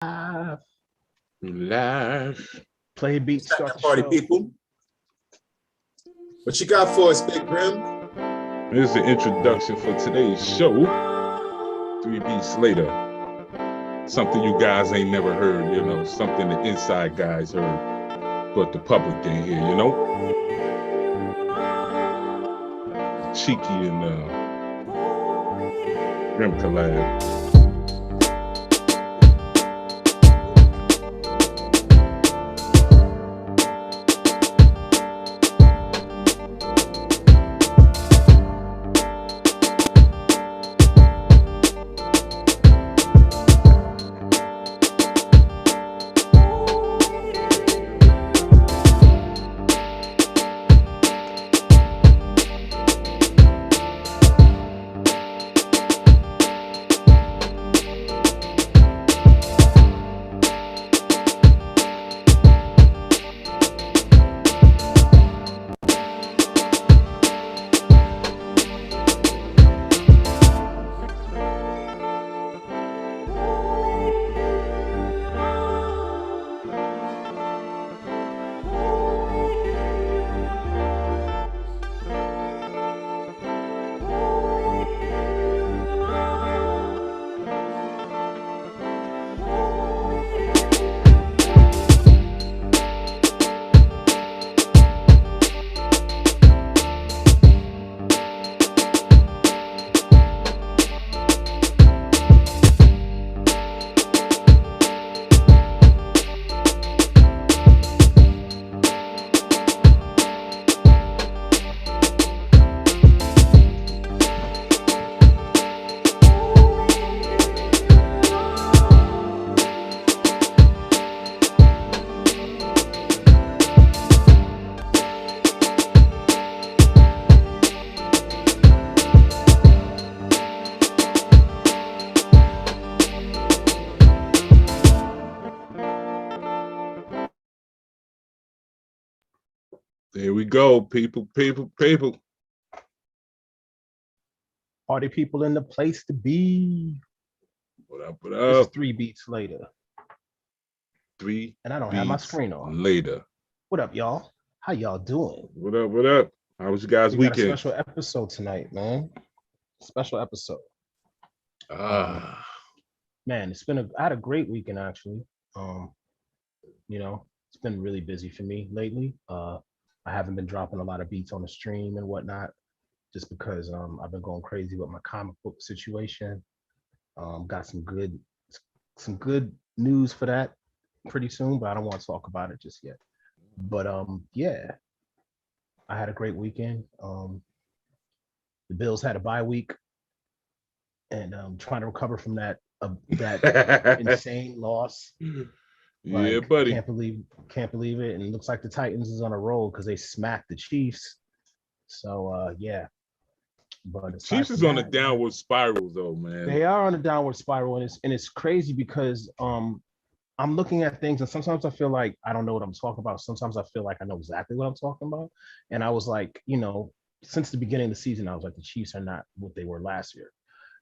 Live. Play beat, start the party show. people. What you got for us, Big Grim? Here's the introduction for today's show. 3 beats later. Something you guys ain't never heard, you know, something the inside guys heard, but the public ain't hear, you know? Cheeky and Grim collab. There we go, people. Party people in the place to be. What up, This is 3 beats later. 3 and I don't have my screen on. Later. What up, y'all? How y'all doing? What up? How was you guys' we weekend? Got a special episode tonight, man. Special episode. Man, I had a great weekend actually. You know, it's been really busy for me lately. I haven't been dropping a lot of beats on the stream and whatnot, just because I've been going crazy with my comic book situation. Got some good news for that pretty soon, but I don't want to talk about it just yet. But yeah, I had a great weekend. The Bills had a bye week, and trying to recover from that insane loss. Like, yeah, buddy. Can't believe it. And it looks like the Titans is on a roll because they smacked the Chiefs. So yeah. But Chiefs is on a downward spiral though, man. They are on a downward spiral, and it's crazy because I'm looking at things and sometimes I feel like I don't know what I'm talking about. Sometimes I feel like I know exactly what I'm talking about. And I was like, you know, since the beginning of the season, I was like, the Chiefs are not what they were last year.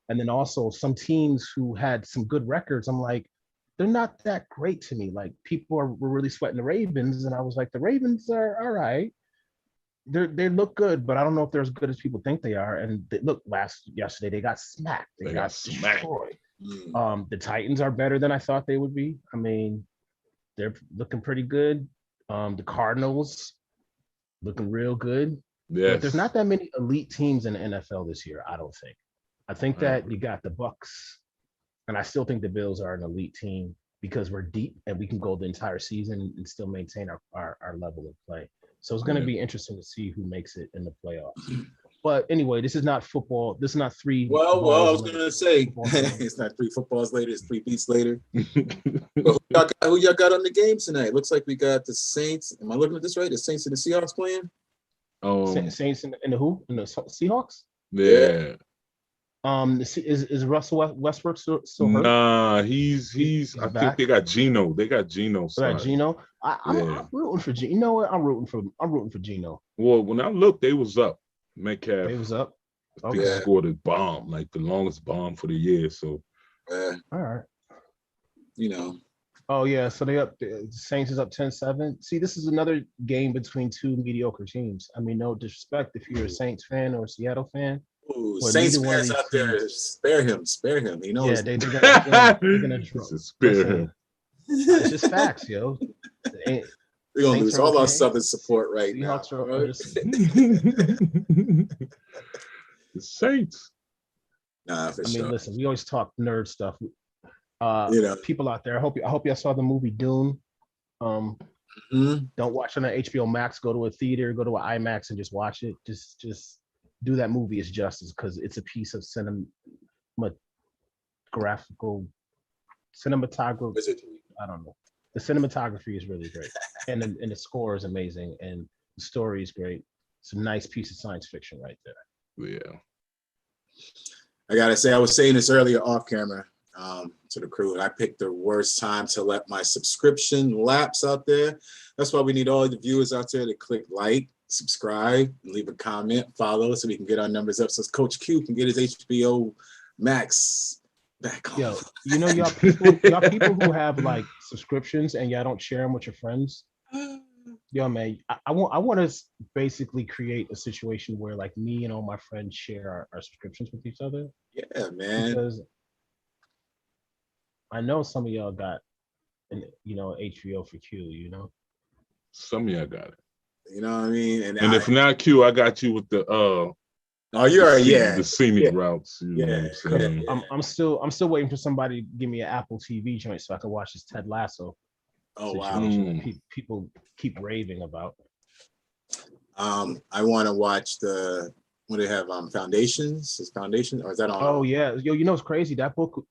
And then also some teams who had some good records, I'm like, they're not that great to me. Like, people were really sweating the Ravens, and I was like, the Ravens are all right. They look good, but I don't know if they're as good as people think they are. And yesterday they got smacked. They got destroyed. The Titans are better than I thought they would be. I mean, they're looking pretty good. The Cardinals looking real good. Yes. But there's not that many elite teams in the NFL this year, I don't think. I think that you got the Bucks, and I still think the Bills are an elite team because we're deep and we can go the entire season and still maintain our level of play. So it's going to be interesting to see who makes it in the playoffs. But anyway, this is not football. This is not 3. Well, I was going to say, it's not 3 footballs later. It's 3 beats later. But who y'all got on the game tonight? Looks like we got the Saints. Am I looking at this right? The Saints and the Seahawks playing? Saints and the who? And the Seahawks? Yeah. Is Russell Westbrook still hurt? Nah, he's I think they got Geno. They got Geno. Geno. I'm rooting for Geno. You know what? I'm rooting for Geno. Well, when I looked, they was up. Metcalf. They was up. I think he scored a bomb, like the longest bomb for the year. So all right. You know, Oh yeah, so the Saints is up 10-7. See, this is another game between two mediocre teams. I mean, no disrespect if you're a Saints fan or a Seattle fan, Ooh, but Saints neither one of fans these out there, teams. spare him, spare him. He Yeah, knows. they're gonna draw. This is spare Listen, him. it's just facts, yo. Ain't- We're gonna Saints lose are all our okay. Southern support right now. Seahawks are Right? just The Saints. Nah, for I mean, sure. listen, we always talk nerd stuff. You know, People out there, I hope y'all saw the movie Dune. Um, mhm. don't watch it on HBO Max. Go to a theater, go to an IMAX, and just watch it. Just do that movie its justice because it's a piece of cinematography. Wizardry. I don't know. The cinematography is really great, and the score is amazing, and the story is great. It's a nice piece of science fiction right there. Yeah. I gotta say, I was saying this earlier off camera to the crew, and I picked the worst time to let my subscription lapse out there. That's why we need all the viewers out there to click like, subscribe, and leave a comment, follow, so we can get our numbers up, so Coach Q can get his HBO Max back on. Yo, y'all people who have like subscriptions and y'all don't share them with your friends. Yo, man, I want to basically create a situation where like me and all my friends share our subscriptions with each other Yeah, man. because I know some of y'all got an HBO for Q. Some of y'all got it. You know what I mean? And if not Q, I got you with the oh, you are, yeah. the scenic Yeah. routes. You know what I'm saying? Yeah. I'm still waiting for somebody to give me an Apple TV joint so I can watch this Ted Lasso Oh, wow. situation that people keep raving about. I want to watch what do they have? Foundations? Is Foundation, or is that on? Oh yeah, yo, it's crazy. The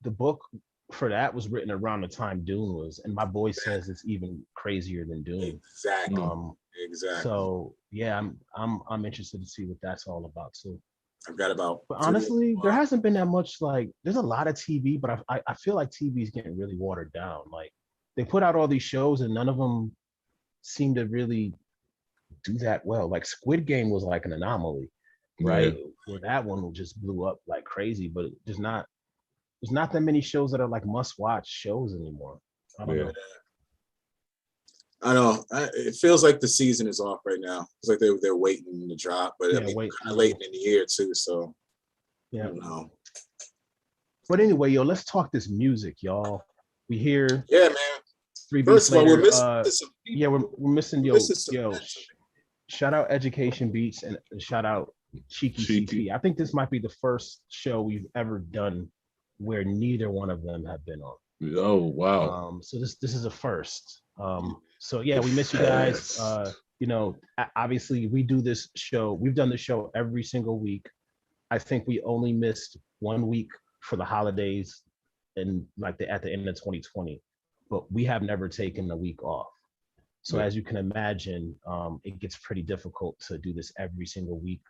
book for that was written around the time Dune was, and my boy says it's even crazier than Dune. Exactly. Exactly. So yeah, I'm interested to see what that's all about too. I've got about. But honestly, there hasn't been that much. Like, there's a lot of TV, but I feel like TV is getting really watered down. Like, they put out all these shows, and none of them seem to really do that well. Like, Squid Game was like an anomaly, right? Yeah. Where that one just blew up like crazy. But there's not that many shows that are like must-watch shows anymore. I don't know. I know. It feels like the season is off right now. It's like they're waiting to drop, but Yeah, I mean, wait. kind of late in the year too. So I Yeah. don't know. But anyway, yo, let's talk this music, y'all. We hear Yeah, man. 3 First beats of all, later. we're missing some people. Yeah, we're missing We're yo. missing some Yo, mention. shout out Education Beats and shout out Cheeky CP. I think this might be the first show we've ever done where neither one of them have been on. Oh wow. So this is a first. So yeah, we miss you guys. Obviously we do this show. We've done the show every single week. I think we only missed 1 week for the holidays and like at the end of 2020, but we have never taken a week off. So as you can imagine, it gets pretty difficult to do this every single week.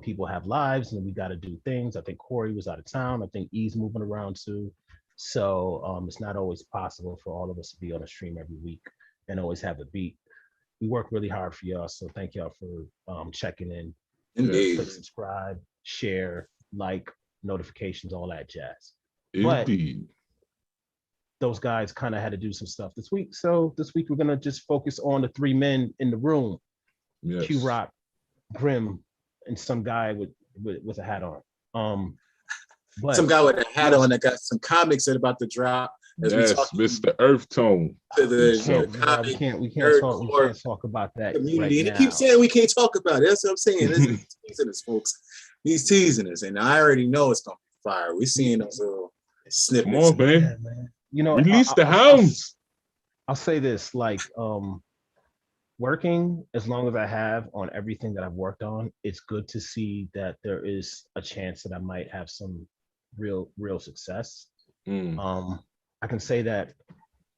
People have lives and we got to do things. I think Corey was out of town. I think E's moving around too. So it's not always possible for all of us to be on a stream every week and always have a beat. We work really hard for y'all. So thank y'all for checking in. Indeed. Click subscribe, share, like, notifications, all that jazz. Indeed. But those guys kind of had to do some stuff this week. So this week we're gonna just focus on the 3 men in the room. Yes. Q-Rock, Grim, and some guy with a hat on. But some guy with a hat on that got some comics that about to drop. Yes, Mr. Earth Tone. We can't talk about that community. Right and now. they keep saying we can't talk about it. That's what I'm saying. He's teasing us, folks. He's teasing us, and I already know it's gonna be fire. We're seeing those little snippets. Come on, man. Yeah, man. Release the hounds. I'll say this, like, working as long as I have on everything that I've worked on, it's good to see that there is a chance that I might have some real success. I can say that.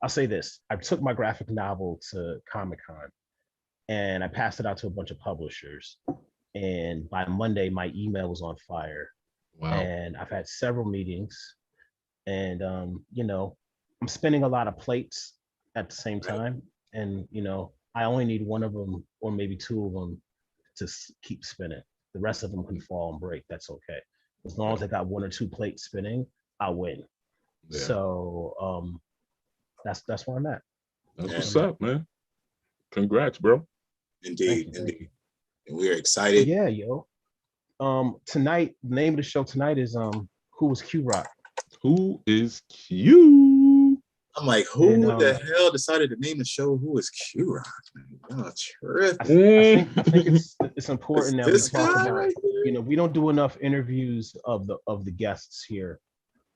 I'll say this. I took my graphic novel to Comic-Con and I passed it out to a bunch of publishers. And by Monday, my email was on fire. Wow. And I've had several meetings. And I'm spinning a lot of plates at the same time. And I only need one of them or maybe 2 of them to keep spinning. The rest of them can fall and break. That's okay. As long as I got 1 or 2 plates spinning, I'll win. Yeah. So that's where I'm at. That's Yeah. what's up, man. Congrats, bro. Indeed, Thank you. And we're But excited. yeah, yo. Tonight, the name of the show tonight is Who was Q.Rock? Who is Q? I'm like, who And, the hell decided to name the show Who is Q-Rock? Oh, trip. I think it's important that we This talk guy about, right here? we don't do enough interviews of the guests here.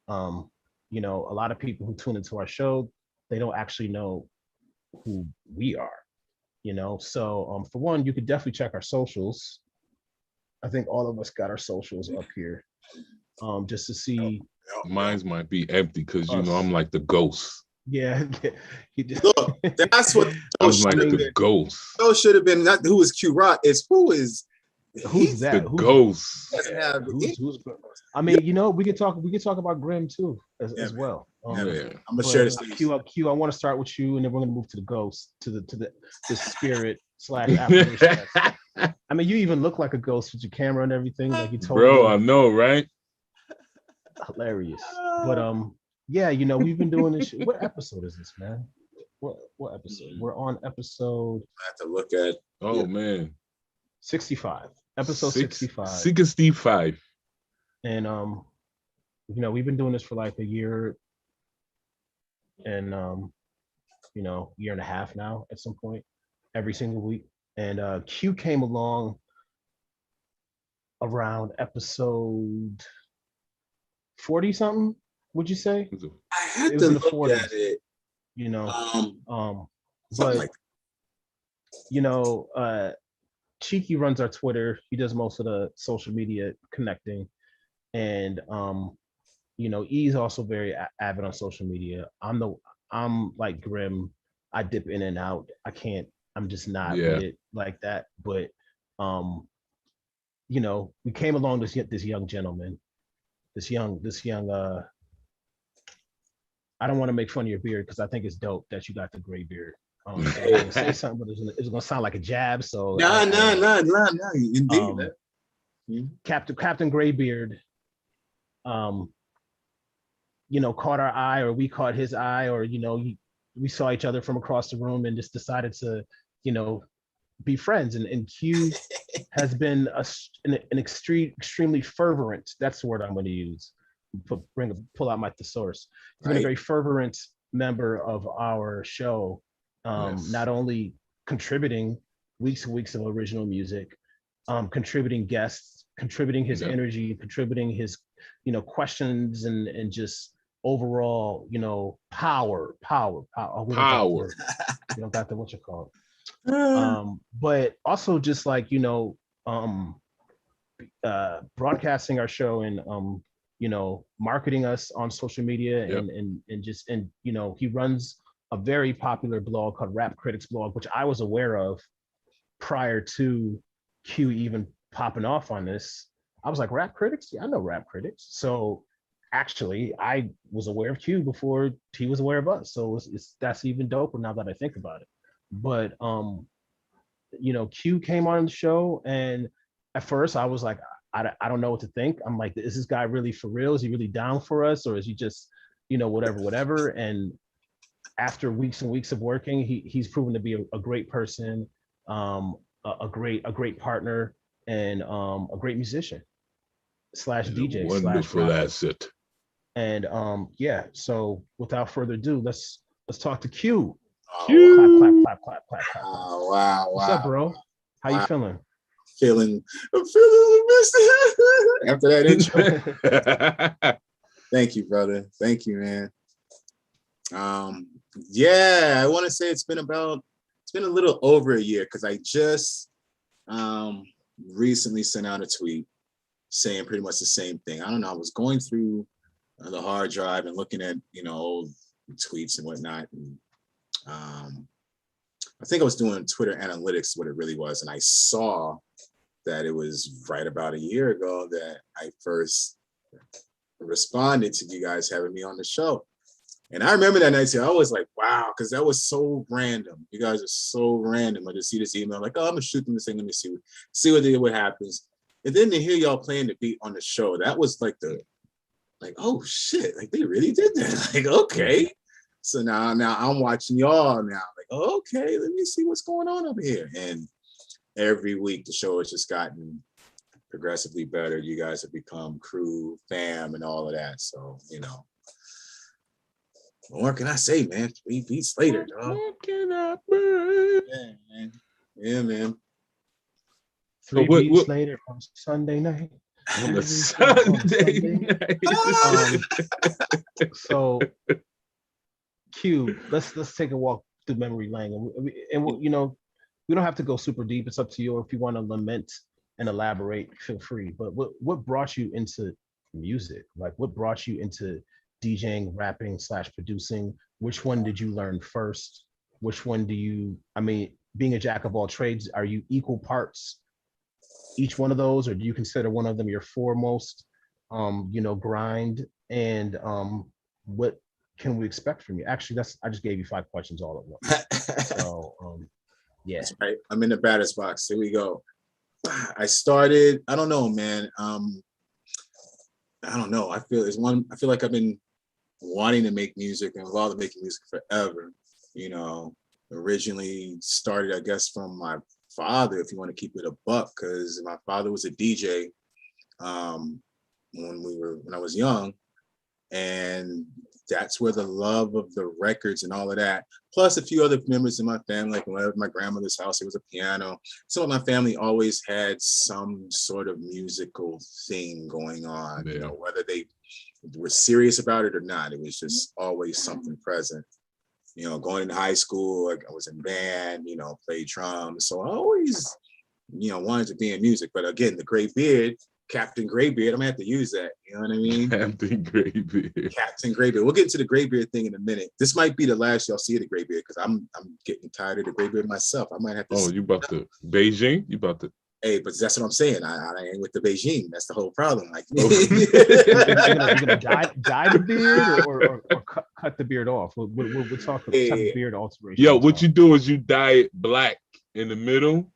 A lot of people who tune into our show, they don't actually know who we are, So for one, you could definitely check our socials. I think all of us got our socials up here. Just to see Mine might be empty because us. I'm like the ghost. Yeah. He just, Look, that's what I'm like the ghost. show should have been. Not Who is Q-Rock, it's who's that? The ghost. doesn't have Who's I mean, we can talk about Grim too as man. well. Yeah, Yeah. I'm gonna share this. Q, I want to start with you, and then we're gonna move to the ghost, to the spirit / affirmation. I mean, you even look like a ghost with your camera and everything, like you told Bro, me. I know, right? Hilarious. But yeah, we've been doing this. What episode is this, man? What episode? We're on episode. I have to look at. Oh man. 65. Episode 65. 65. And we've been doing this for like a year and year and a half now at some point, every single week. And Q came along around episode 40 something, would you say? I had It to was in the look 40s. at it. But Like Cheeky runs our Twitter. He does most of the social media connecting. And E's also very avid on social media. I'm like Grim. I dip in and out. I'm just not with it like that. But we came along this young gentleman, this young I don't want to make fun of your beard because I think it's dope that you got the gray beard. I'm gonna say something, but it's gonna sound like a jab. So nah. Indeed. Captain Graybeard, caught our eye, or we caught his eye, or we saw each other from across the room and just decided to, be friends. And Q has been an extremely fervent. That's the word I'm going to use. Pull out my thesaurus. He's been a very fervent member of our show. Not only contributing weeks and weeks of original music, contributing guests, contributing his energy, contributing his, questions and just overall, power. We don't got the what you call it. But also just like, broadcasting our show and marketing us on social media and he runs a very popular blog called Rap Critics Blog, which I was aware of prior to Q even popping off on this. I was like, Rap Critics? Yeah, I know Rap Critics. So actually, I was aware of Q before he was aware of us. So that's even doper now that I think about it. But Q came on the show, and at first I was like, I don't know what to think. I'm like, is this guy really for real? Is he really down for us, or is he just whatever? And after weeks and weeks of working, he's proven to be a great person, a great partner, and a great musician / DJ / wonderful asset. And so without further ado, let's talk to Q. Q. Clap. Oh, wow. What's up, bro? How you feeling? I'm feeling after that intro. Thank you, brother. Thank you, man. I want to say it's been a little over a year, because I just recently sent out a tweet saying pretty much the same thing. I don't know. I was going through the hard drive and looking at old tweets and whatnot. And, I think I was doing Twitter analytics, what it really was, and I saw that it was right about a year ago that I first responded to you guys having me on the show. And I remember that night, I was like, wow, because that was so random. You guys are so random. I just see this email, like, oh, I'm gonna shoot them this thing. Let me see what happens. And then to hear y'all playing the beat on the show, that was like oh shit, like they really did that. Like, okay. So now I'm watching y'all now. Like, okay, let me see what's going on over here. And every week the show has just gotten progressively better. You guys have become crew, fam, and all of that. So, what more can I say, man? 3 beats later, dog. What can I bring? Yeah, man. Yeah, man. Three what- beats later on Sunday night. On a Sunday Sunday Um, night. So Q, let's take a walk through memory lane, and we don't have to go super deep. It's up to you. If you want to lament and elaborate, feel free. But what brought you into music? Like, what brought you into DJing, rapping / producing? Which one did you learn first? Which one do you? I mean, being a jack of all trades, are you equal parts each one of those, or do you consider one of them your foremost? Grind and what can we expect from you? Actually, I just gave you 5 questions all at once. So yeah. That's right. I'm in the batter's box. Here we go. I started, I don't know, man. I don't know. I feel like I've been wanting to make music and involved in making music forever. Originally started, I guess, from my father, if you want to keep it a buck, because my father was a DJ when I was young. And that's where the love of the records and all of that, plus a few other members in my family, like when I was at my grandmother's house, it was a piano. So my family always had some sort of musical thing going on, Yeah. whether they were serious about it or not, it was just always something present. Going into high school, I was in band, played drums. So I always, wanted to be in music. But again, the gray beard, Captain Graybeard, I'm gonna have to use that. You know what I mean? Captain Graybeard. Captain Graybeard. We'll get to the Graybeard thing in a minute. This might be the last y'all see of the Graybeard because I'm getting tired of the Graybeard myself. I might have to. Oh, you about to Beijing? You about to? Hey, but that's what I'm saying. I ain't with the Beijing. That's the whole problem. Like, You're gonna dye the beard or cut the beard off. We're talking type of beard alteration. Yo, what you do is you dye it black in the middle,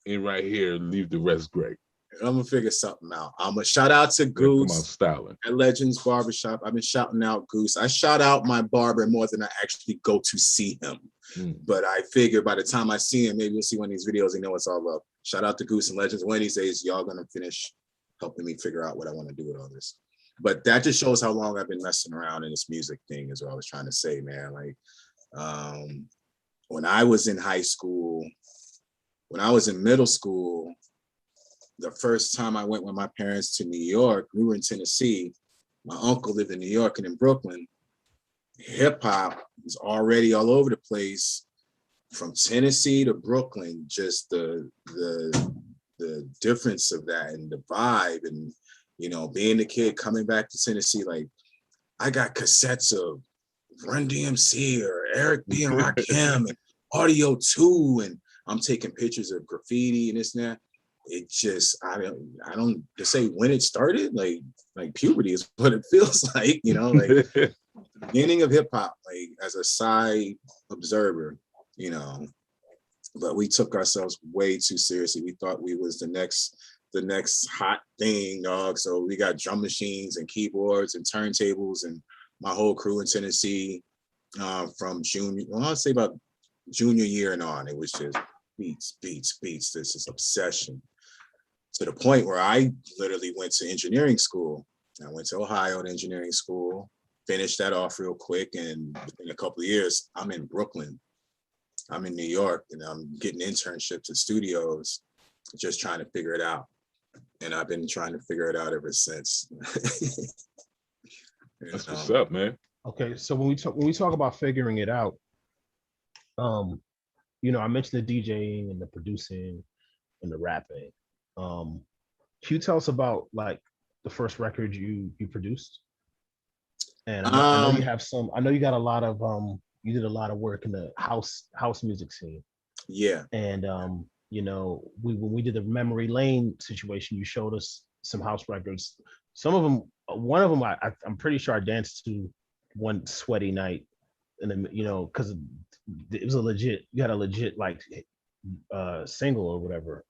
and right here leave the rest gray. I'm gonna figure something out. I'm gonna shout out to Goose. Come on, styling. At Legends Barbershop. I've been shouting out Goose. I shout out my barber more than I actually go to see him. But I figure by the time I see him, maybe we'll see one of these videos and know it's all love. Shout out to Goose and Legends. One of these days, y'all gonna finish helping me figure out what I want to do with all this. But that just shows how long I've been messing around in this music thing, is what I was trying to say, man. Like, when I was in high school, when I was in middle school, the first time I went with my parents to New York, we were in Tennessee. My uncle lived in New York and in Brooklyn. Hip hop was already all over the place, from Tennessee to Brooklyn. Just the difference of that and the vibe, and being the kid coming back to Tennessee, like I got cassettes of Run DMC or Eric B and Rakim and Audio 2, and I'm taking pictures of graffiti and this and that. It just, I don't to say when it started, like puberty is what it feels like, like the beginning of hip hop, like as a side observer, but we took ourselves way too seriously. We thought we was the next hot thing, dog. So we got drum machines and keyboards and turntables, and my whole crew in Tennessee from I'd say about junior year and on, it was just beats. This is obsession. To the point where I literally went to engineering school. I went to Ohio to engineering school, finished that off real quick, and within a couple of years, I'm in Brooklyn. I'm in New York, and I'm getting internships at studios, just trying to figure it out. And I've been trying to figure it out ever since. That's what's up, man. Okay, so when we talk about figuring it out, I mentioned the DJing and the producing and the rapping. Can you tell us about like the first record you produced? And I know you have some. I know you got a lot of you did a lot of work in the house music scene. Yeah. And when we did the Memory Lane situation, you showed us some house records. Some of them, one of them, I'm pretty sure I danced to one sweaty night, and then because it was you had a legit like single or whatever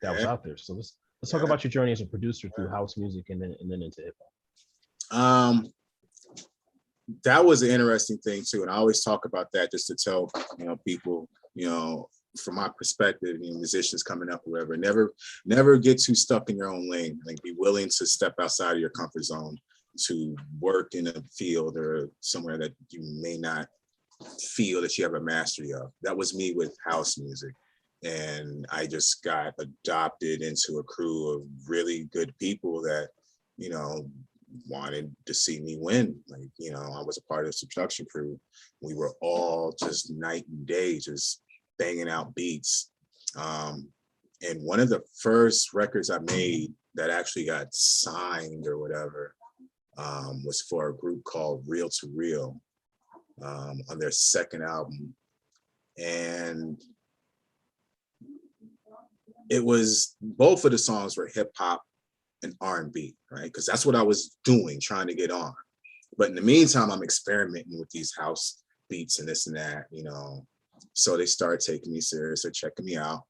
that was out there. So let's talk about your journey as a producer through house music and then into hip hop. that was an interesting thing too. And I always talk about that just to tell, people, from my perspective, musicians coming up, whoever, never get too stuck in your own lane. Like, be willing to step outside of your comfort zone to work in a field or somewhere that you may not feel that you have a mastery of. That was me with house music. And I just got adopted into a crew of really good people that, wanted to see me win. Like, I was a part of the production crew. We were all just night and day, just banging out beats. And one of the first records I made that actually got signed or whatever was for a group called Real to Real on their second album. And it was, both of the songs were hip hop and R&B, right? Because that's what I was doing, trying to get on. But in the meantime, I'm experimenting with these house beats and this and that, So they started taking me serious, they're checking me out.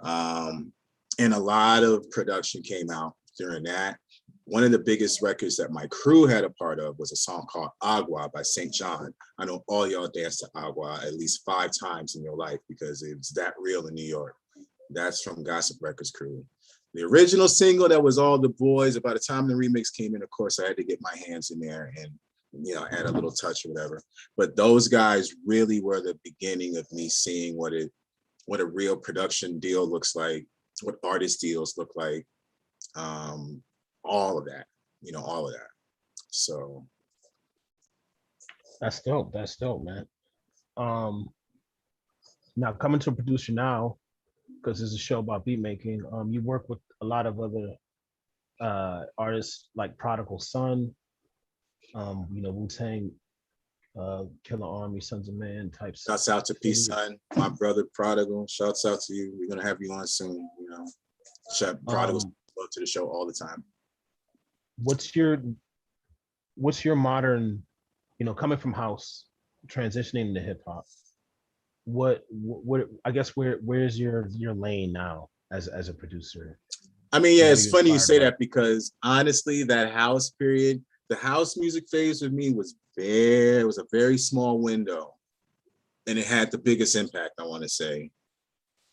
And a lot of production came out during that. One of the biggest records that my crew had a part of was a song called Agua by St. John. I know all y'all danced to Agua at least 5 times in your life because it was that real in New York. That's from Gossip Records crew. The original single, that was All the Boys. By the time the remix came in, of course, I had to get my hands in there and, add a little touch or whatever. But those guys really were the beginning of me seeing what a real production deal looks like, what artist deals look like, all of that, all of that. So That's dope. That's dope, man. Now coming to a producer now, because this is a show about beat making. You work with a lot of other artists like Prodigal Son, Wu-Tang, Killer Army, Sons of Man types. Shouts out to Peace Son, my brother Prodigal. Shouts out to you. We're gonna have you on soon. Prodigal's to the show all the time. What's your modern, coming from house, transitioning to hip hop? What I guess where's your lane now as a producer? I mean, yeah, it's funny you say that because honestly, that house period, the house music phase with me was it was a very small window, and it had the biggest impact, I want to say,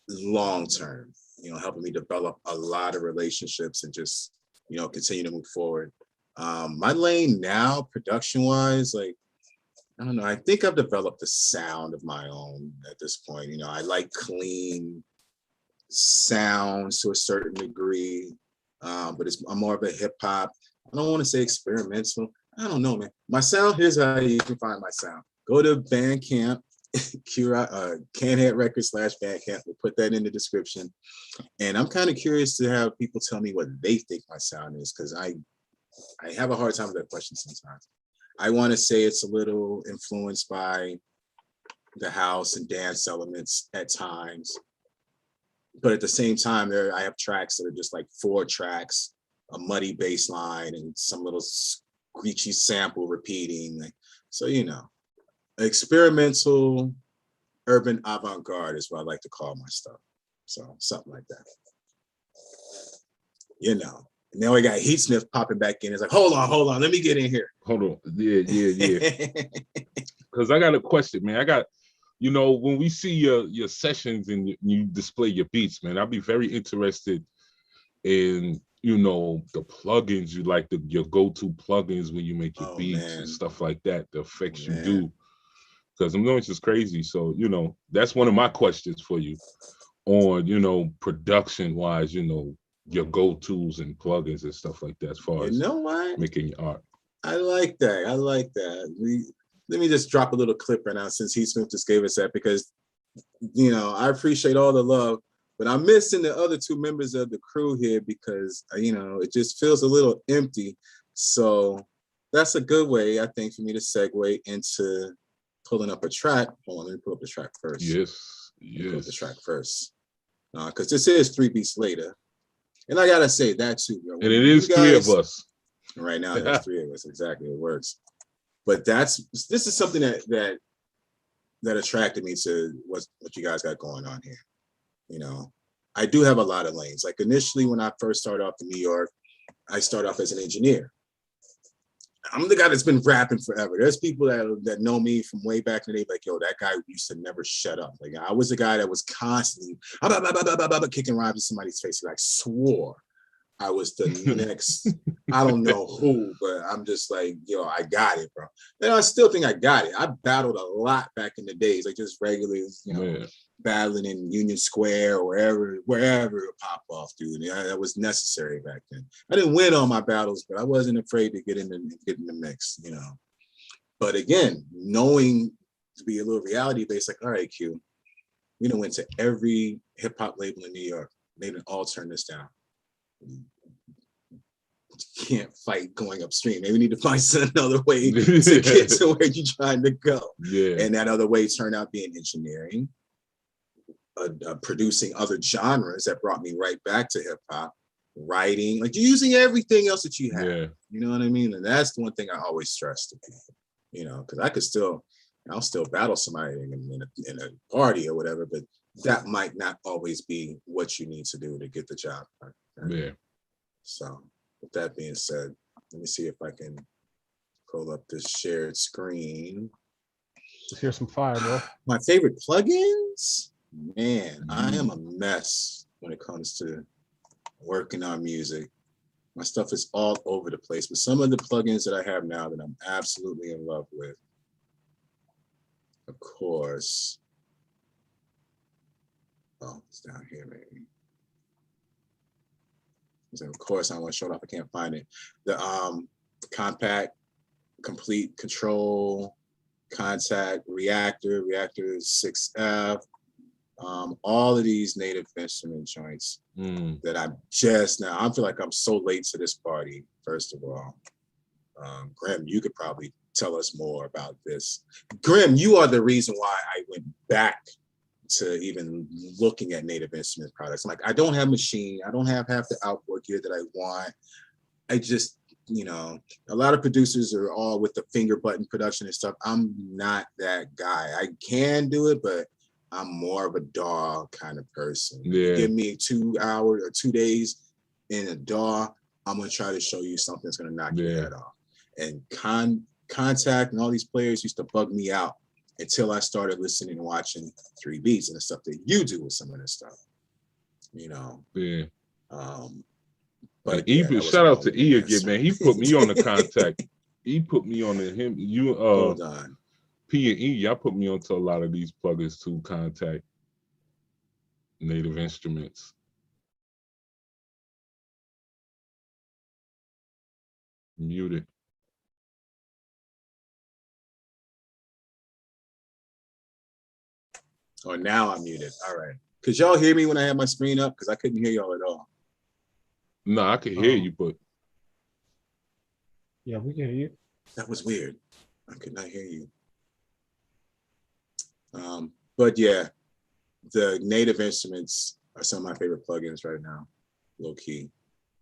long term, helping me develop a lot of relationships and just, continue to move forward. My lane now, production wise, like, I don't know, I think I've developed a sound of my own at this point. I like clean sounds to a certain degree, but I'm more of a hip hop. I don't want to say experimental. I don't know, man. My sound, here's how you can find my sound. Go to Bandcamp, Q.Rock, Canhead Records /Bandcamp. We'll put that in the description. And I'm kind of curious to have people tell me what they think my sound is, because I have a hard time with that question sometimes. I want to say it's a little influenced by the house and dance elements at times. But at the same time, I have tracks that are just like 4 tracks, a muddy bass line, and some little screechy sample repeating. So, experimental urban avant-garde is what I like to call my stuff. So something like that. And now we got Heatsmith popping back in. It's like, hold on, let me get in here. Hold on. Yeah. Because I got a question, man. I got, when we see your sessions and you display your beats, man, I'd be very interested in, the plugins you like, your go-to plugins when you make your beats and stuff like that, the effects you do. Because I'm knowing it's just crazy. So, that's one of my questions for you on, production-wise, your go-tos and plugins and stuff like that as far as making your art. I like that. Let me just drop a little clip right now since Heatsmith just gave us that, because I appreciate all the love, but I'm missing the other 2 members of the crew here because it just feels a little empty. So that's a good way, I think, for me to segue into pulling up a track. Hold on, let me pull up the track first. Yes. Pull up the track first, because this is 3 Beats Later. And I gotta say that too, bro. And it is 3 of us. Right now, there's 3 of us. Exactly, it works. But this is something that attracted me to what you guys got going on here. I do have a lot of lanes. Like initially, when I first started off in New York, I started off as an engineer. I'm the guy that's been rapping forever. There's people that know me from way back in the day, like, yo, that guy used to never shut up. Like, I was the guy that was constantly kicking rhymes in somebody's face. Like, swore I was the next, I don't know who, but I'm just like, yo, I got it, bro. And I still think I got it. I battled a lot back in the days, like just regular, battling in Union Square or wherever it pop off, dude. Yeah, that was necessary back then. I didn't win all my battles, but I wasn't afraid to get in the mix, But again, knowing to be a little reality based, like, all right, Q, we done went to every hip hop label in New York. They didn't all turn this down. You can't fight going upstream. Maybe we need to find another way to get to where you're trying to go. Yeah. And that other way turned out being engineering, producing other genres that brought me right back to hip hop, writing, like using everything else that you have. Yeah. You know what I mean? And that's the one thing I always stress to people, because I'll still battle somebody in a party or whatever, but that might not always be what you need to do to get the job done. Right? Yeah. So with that being said, let me see if I can pull up this shared screen. Let's hear some fire, bro. My favorite plugins? Man, I am a mess when it comes to working on music. My stuff is all over the place, but some of the plugins that I have now that I'm absolutely in love with, of course. Oh, it's down here, maybe. So of course, I want to show it off. I can't find it. The compact, complete control, contact, reactor 6F, all of these Native Instrument joints that I'm just now. I feel like I'm so late to this party. First of all, Grim, you could probably tell us more about this. Grim, you are the reason why I went back to even looking at Native Instruments products. I'm like, I don't have machine. I don't have half the outboard gear that I want. I just, a lot of producers are all with the finger button production and stuff. I'm not that guy. I can do it, but I'm more of a DAW kind of person. Yeah. Give me 2 hours or 2 days in a DAW, I'm going to try to show you something that's going to knock your head off. And Contact and all these players used to bug me out until I started listening and watching 3 Beats and the stuff that you do with some of this stuff, Yeah. But shout out to E again, man. He put me on the Contact. He put me on Hold on. P and E. Y'all put me onto a lot of these plugins too. Contact, Native Instruments. Muted. Oh, now I'm muted. All right. Could y'all hear me when I had my screen up? Because I couldn't hear y'all at all. No, I could hear you, but yeah, we can hear you. That was weird. I could not hear you. But yeah, the Native Instruments are some of my favorite plugins right now, low key.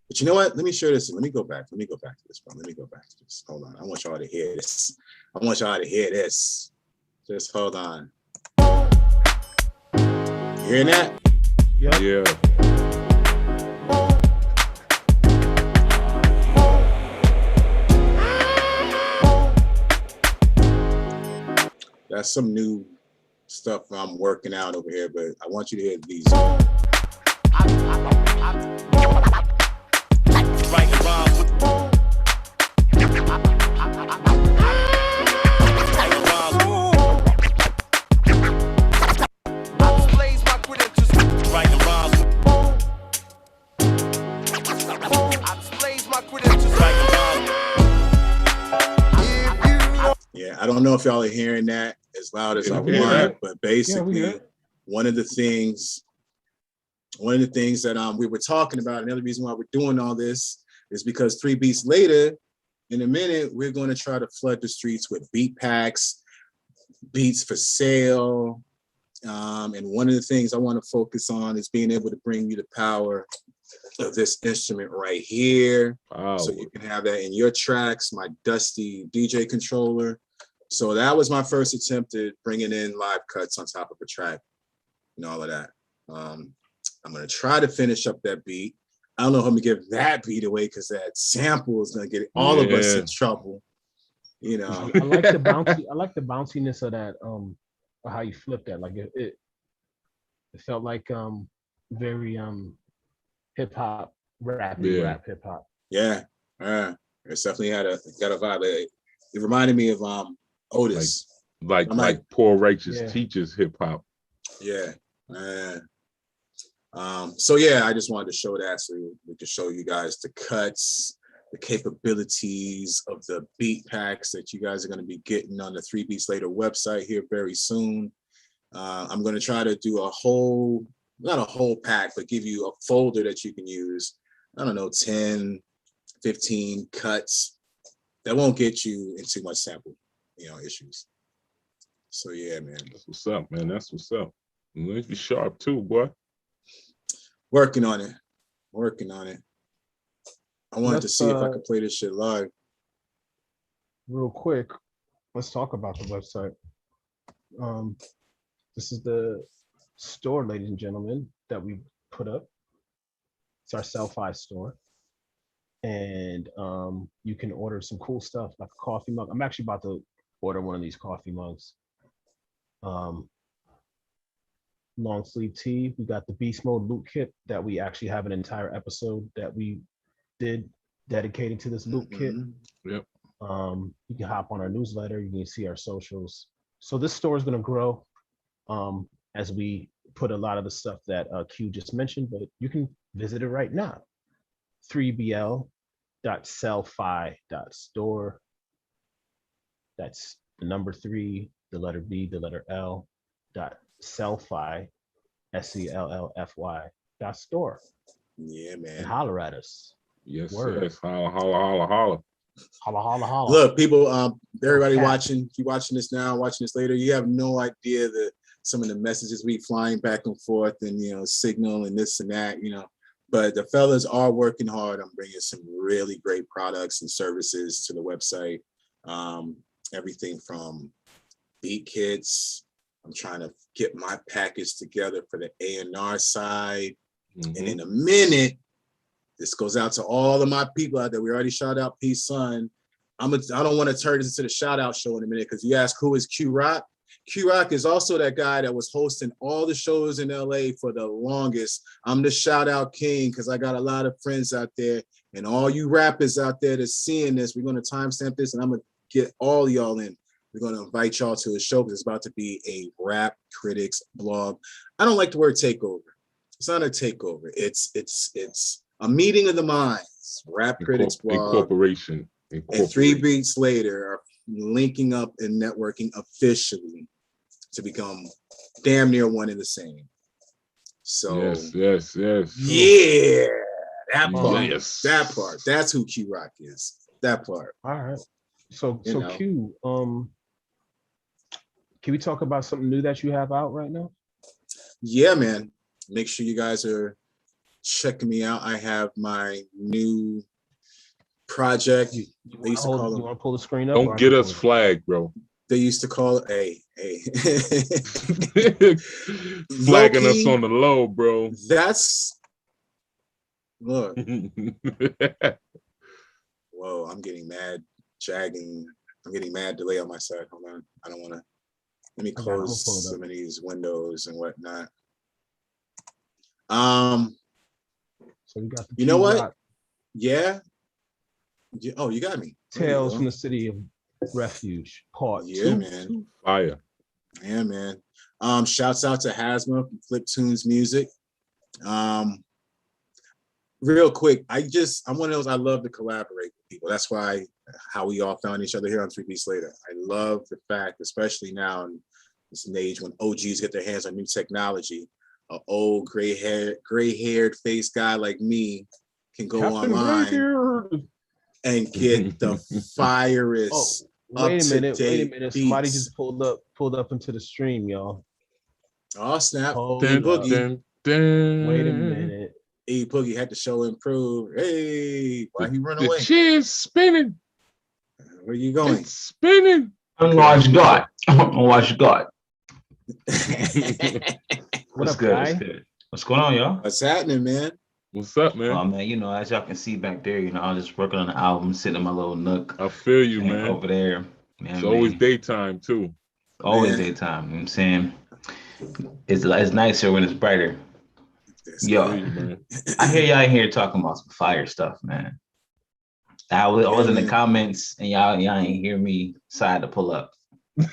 But you know what? Let me share this. Let me go back to this, bro. Let me go back to this. Hold on. I want y'all to hear this. Just hold on. You hearing that? Yeah. That's some new stuff I'm working out over here, but I want you to hear these. Yeah, I don't know if y'all are hearing that as loud as I want, but basically one of the things that we were talking about, another reason why we're doing all this is because 3 Beats later, in a minute, we're going to try to flood the streets with beat packs, beats for sale. And one of the things I want to focus on is being able to bring you the power of this instrument right here. Wow. So you can have that in your tracks, my dusty DJ controller. So that was my first attempt at bringing in live cuts on top of a track and all of that. I'm going to try to finish up that beat. I don't know if I'm going to give that beat away because that sample is going to get all of us in trouble. You know, I like the bouncy. I like the bounciness of that. How you flip that. Like it felt like very hip hop, rappy Yeah, rap hip hop. yeah, it's definitely got a vibe. It reminded me of like Otis. I'm like, like poor righteous Yeah. teachers hip hop. yeah. So yeah, I just wanted to show that so we could show you guys the cuts, the capabilities of the beat packs that you guys are going to be getting on the 3 Beats Later website here very soon. I'm going to try to do not a whole pack, but give you a folder that you can use. I don't know, 10, 15 cuts that won't get you in too much sample, issues. So yeah, man. That's what's up, man. That's what's up. Let's be sharp too, boy. Working on it. I wanted to see if I could play this shit live. Real quick, let's talk about the website. This is the store, ladies and gentlemen, that we put up. It's our Sell-Fi store. And you can order some cool stuff like a coffee mug. I'm actually about to order one of these coffee mugs. Long sleeve tee. We got the Beast Mode loot kit that we actually have an entire episode that we did dedicated to this loot kit. Yep. You can hop on our newsletter. You can see our socials. So this store is going to grow as we put a lot of the stuff that Q just mentioned, but you can visit it right now. 3bl.sellfi.store. That's the number 3, the letter B, the letter L, .sellfi, SELLFY .store. Yeah, man. And holler at us. Yes, Word. yes. Holla, holla, holla, holla. Holla, holla, holla. Look, people, everybody Okay. watching, if you're watching this now, watching this later, you have no idea that some of the messages we flying back and forth and, Signal and this and that, but the fellas are working hard on bringing some really great products and services to the website. Everything from beat kits. I'm trying to get my package together for the A&R side. Mm-hmm. And in a minute, this goes out to all of my people out there. We already shout out Peace Son. I don't want to turn this into the shout out show in a minute because you ask who is Q.Rock. Q.Rock is also that guy that was hosting all the shows in LA for the longest. I'm the shout out king because I got a lot of friends out there and all you rappers out there that's seeing this. We're going to timestamp this and I'm going to get all y'all in. We're going to invite y'all to a show because it's about to be a rap critics blog. I don't like the word takeover. It's not a takeover. It's a meeting of the minds. Rap critics blog. Incorporation. And 3 Beats Later are linking up and networking officially to become damn near one and the same. So yes. Yeah, that part. Yes. That part. That's who Q.Rock is. That part. All right. So Q, can we talk about something new that you have out right now? Yeah, man. Make sure you guys are checking me out. I have my new project. You want to pull the screen up? Don't get us flagged, bro. They used to call it, hey. Flagging us on the low, bro. Look. Whoa, I'm getting mad jagging. I'm getting mad delay on my side. Hold on. I don't want to. Let me close some of these windows and whatnot. So you got the know what? Yeah. Oh, you got me. Tales from the City of Refuge, Part 2. Man. Fire. Yeah, man. Shouts out to Hasma from Flip Tunes Music. Real quick, I'm one of those, I love to collaborate with people. That's how we all found each other here on 3 Beats Later. I love the fact, especially now in this age when OGs get their hands on new technology, an old gray-haired face guy like me can go online and get the firest. Wait a minute. Somebody just pulled up into the stream, y'all. Oh, snap. Boogie. Wait a minute. E Boogie had to show improve. Hey, why he run away? The chair's spinning. Where you going? It's spinning. I don't know what you got. What's good? What's going on, y'all? What's happening, man? What's up, Oh man? man, as y'all can see back there, I was just working on the album, sitting in my little nook I feel you, and man. over there. It's Man, always man, daytime too. always Man, daytime. You know what I'm saying it's nicer when it's brighter. that's I feel Yo, good. you, man. I hear y'all in here talking about some fire stuff, man. I Yeah, was in the man. comments and y'all ain't hear me decide to pull up.